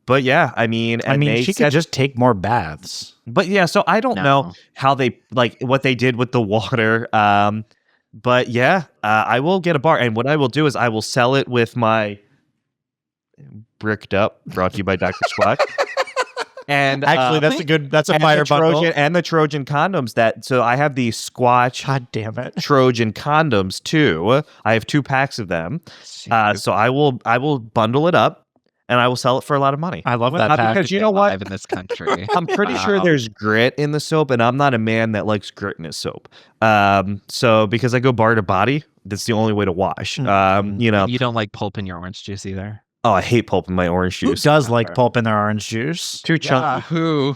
But yeah, I mean, I and mean, they she said, could just take more baths. but yeah, so I don't know No. how they like what they did with the water. But yeah, I will get a bar, and what I will do is I will sell it with my bricked up. Brought to you by Dr. Squatch. And Actually, that's a and fire the bundle. Trojan and the Trojan condoms. So I have the Squatch God damn it. Trojan condoms too. I have 2 packs of them. So I will bundle it up and I will sell it for a lot of money. I love that pack. because you know what? Live in this country. I'm pretty sure Wow. there's grit in the soap, and I'm not a man that likes grit in his soap. So because I go bar to body, that's the only way to wash. You know, You don't like pulp in your orange juice either. oh, I hate pulp in my orange Who juice. does like pulp in their orange juice? Too Yeah, chunky. who?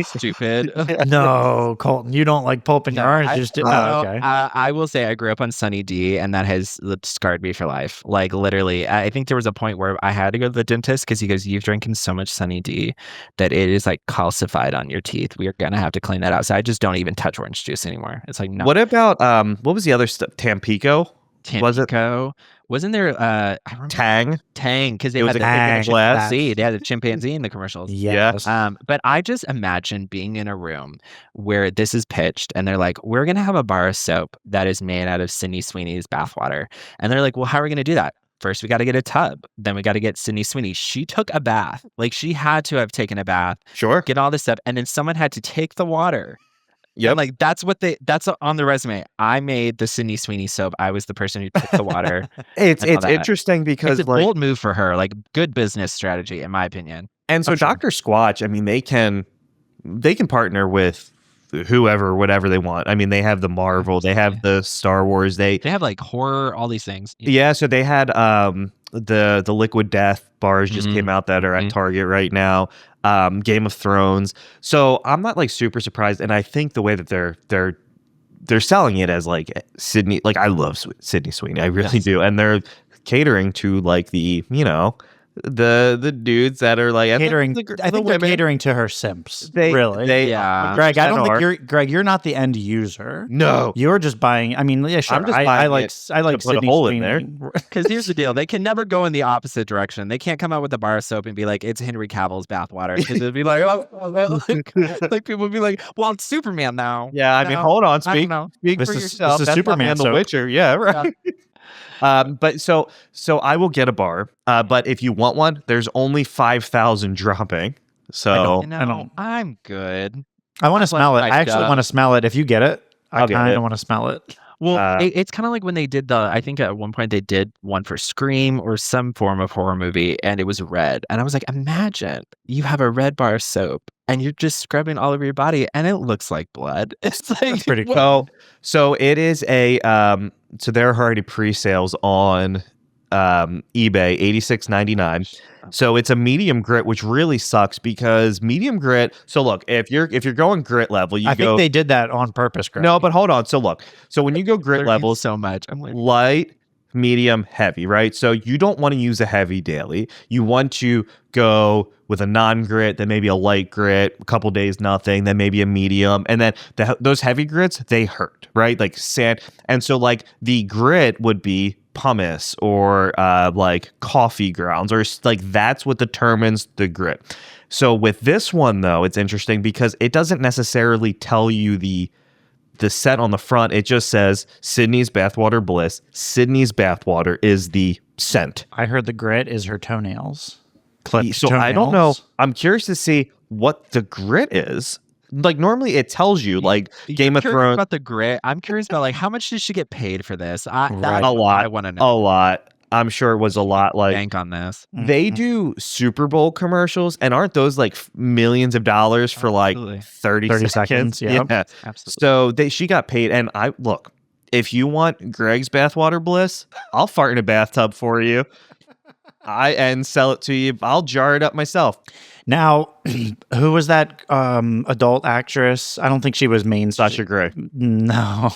Stupid. No, Colton, you don't like pulp in your orange juice. Okay. I will say I grew up on Sunny D, and that has scarred me for life. Like literally, I think there was a point where I had to go to the dentist because he goes, "You've drinking so much Sunny D that it is like calcified on your teeth. We are gonna have to clean that out." So I just don't even touch orange juice anymore. It's like no. What about what was the other stuff? Tampico? Was it Tampico? Wasn't there? I remember Tang? Tang because they It was had a Tang. chimpanzee. They had a chimpanzee in the commercials. Yes. But I just imagine being in a room where this is pitched and they're like, we're going to have a bar of soap that is made out of Sydney Sweeney's bathwater. And they're like, well, how are we going to do that? First, we got to get a tub. Then we got to get Sydney Sweeney. She took a bath. Like she had to have taken a bath, Sure. get all this stuff. And then someone had to take the water. Yep. And like that's on the resume. I made the Sydney Sweeney soap. I was the person who took the water. It's and all that. interesting because It's a like bold move for her, like good business strategy, in my opinion. and so I'm sure. Dr. Squatch, I mean, they can partner with whoever, whatever they want. I mean, they have the Marvel, they have the Star Wars, They have like horror, all these things. yeah, so they had the Liquid Death bars just came out that are at Target right now. Game of Thrones. So I'm not like super surprised, and I think the way that they're selling it as like Sydney, like I love Sydney Sweeney, I really do, and they're catering to like the the dudes that are like Catering. the I think they're women. catering to her simps. They really. they Yeah. Greg, I 100% don't are. think you're not the end user. No. You're just buying. I mean, yeah, sure. I'm just I buying like it I like to put a Sydney hole in Sweeney. Because here's the deal: they can never go in the opposite direction. They can't come out with a bar of soap and be like, "It's Henry Cavill's bathwater." Because it'd be like, like people would be like, "Well, it's Superman now." Yeah, I mean, No, hold on, I don't speak know. speak This for is- yourself. this is That's not Superman man The soap. Witcher, yeah, right. But so I will get a bar. But if you want one, there's only 5,000 dropping. So You know, I don't- I'm good. I want to smell it. I Like, actually want to smell it. If you get it, I I'll get kind it. of want to smell it. Well, it's kind of like when they did I think at one point they did one for Scream or some form of horror movie, and it was red. And I was like, imagine you have a red bar of soap and you're just scrubbing all over your body, and it looks like blood. It's like That's pretty what- so it is a so there are already pre-sales on eBay, $86.99. So it's a medium grit, which really sucks because medium grit. So look, if you're going grit level, you I go. think they did that on purpose, Greg. No, but hold on. So look, so when you go grit They're levels, so much. I'm like, light, medium, heavy, right? So you don't want to use a heavy daily. You want to go with a non-grit, then maybe a light grit, a couple days nothing, then maybe a medium, and then those heavy grits, they hurt, right? Like sand. And so like the grit would be pumice or like coffee grounds, or like that's what determines the grit. So with this one though, it's interesting because it doesn't necessarily tell you the set on the front. It just says Sydney's Bathwater Bliss. Sydney's Bathwater is the scent. I heard the grit is her toenails. Clipped So I don't know. toenails. I'm curious to see what the grit is. like normally it tells you like You're Game of curious Thrones about the grit. I'm curious about like how much did she get paid for this? Right. That's a what lot. I want to know. A lot. I'm sure it was a lot. Like Bank on this. they do Super Bowl commercials, and aren't those like millions of dollars for like Absolutely. 30 seconds, yep. Yeah. Absolutely. So she got paid, and I look. If you want Greg's bathwater bliss, I'll fart in a bathtub for you. And sell it to you. I'll jar it up myself. Now, who was that adult actress? I don't think she was main. Sasha Grey. No,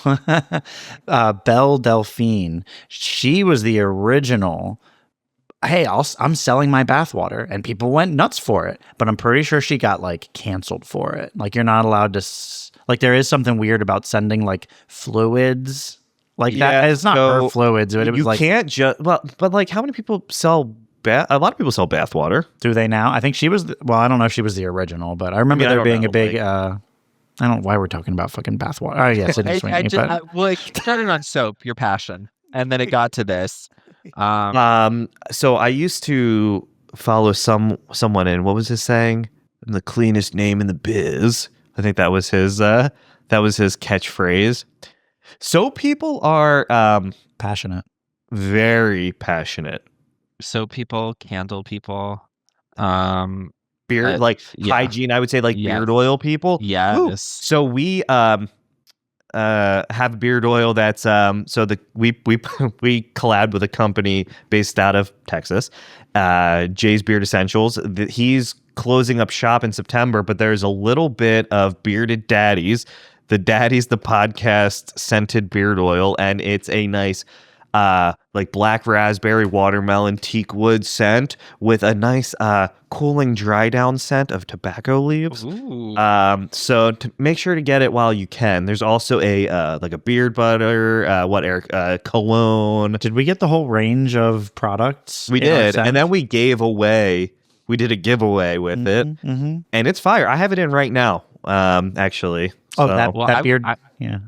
Belle Delphine. She was the original. Hey, I'm selling my bathwater, and people went nuts for it. But I'm pretty sure she got like canceled for it. Like you're not allowed to. Like there is something weird about sending like fluids like that. It's not her fluids, but it was you like can't just but like how many people sell a lot of people sell bathwater. Do they now? I think she was. Well, I don't know if she was the original, but I remember there being a big. I don't know why we're talking about fucking bathwater. Oh yes, it is. Well, it started on soap, your passion, and then it got to this. So I used to follow someone in, what was his saying? The cleanest name in the biz. I think that was his catchphrase. So people are passionate, very passionate. Soap people, candle people, beard hygiene. I would say like beard oil people. Yes. Ooh. So we have beard oil that's so we collabed with a company based out of Texas, Jay's Beard Essentials. He's closing up shop in September, but there's a little bit of bearded Daddies, the podcast scented beard oil, and it's a nice like black raspberry, watermelon, teak wood scent with a nice cooling dry down scent of tobacco leaves. Ooh. So to make sure to get it while you can. There's also a like a beard butter, Eric, cologne. Did we get the whole range of products? We did, and then we did a giveaway with it, and it's fire. I have it in right now, actually. Oh, so. that beard.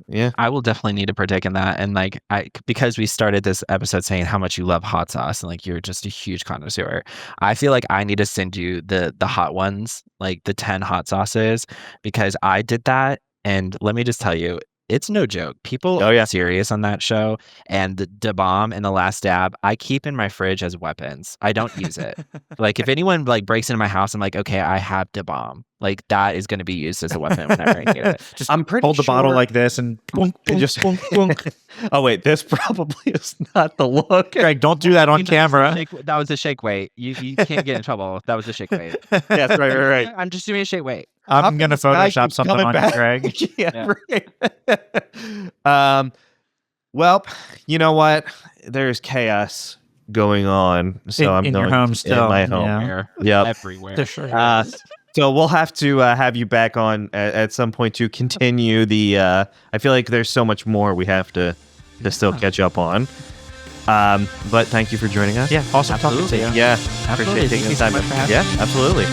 Yeah. I will definitely need to partake in that. And like, because we started this episode saying how much you love hot sauce and like you're just a huge connoisseur, I feel like I need to send you the hot ones, like the 10 hot sauces, because I did that. And let me just tell you, it's no joke. People are serious on that show. And the Da Bomb and the Last Dab, I keep in my fridge as weapons. I don't use it. Like if anyone like breaks into my house, I'm like, okay, I have Da Bomb. Like that is going to be used as a weapon whenever I need it. Just hold the bottle like this and just oh wait, this probably is not the look. Greg, don't do that on camera. That was a shake weight. You can't get in trouble. That was a shake weight. Yes, right. I'm just doing a shake weight. I'm going to Photoshop something on you, Greg. Yeah. Right. Well, you know what? There's chaos going on. So I'm in going your home still. in my home. Yeah. Everywhere. Sure. So we'll have to have you back on at some point to continue the. I feel like there's so much more we have to still catch up on. But thank you for joining us. Yeah, awesome talking to you. Yeah, Absolutely. appreciate taking the Thank time. you so much for having me. Yeah, absolutely.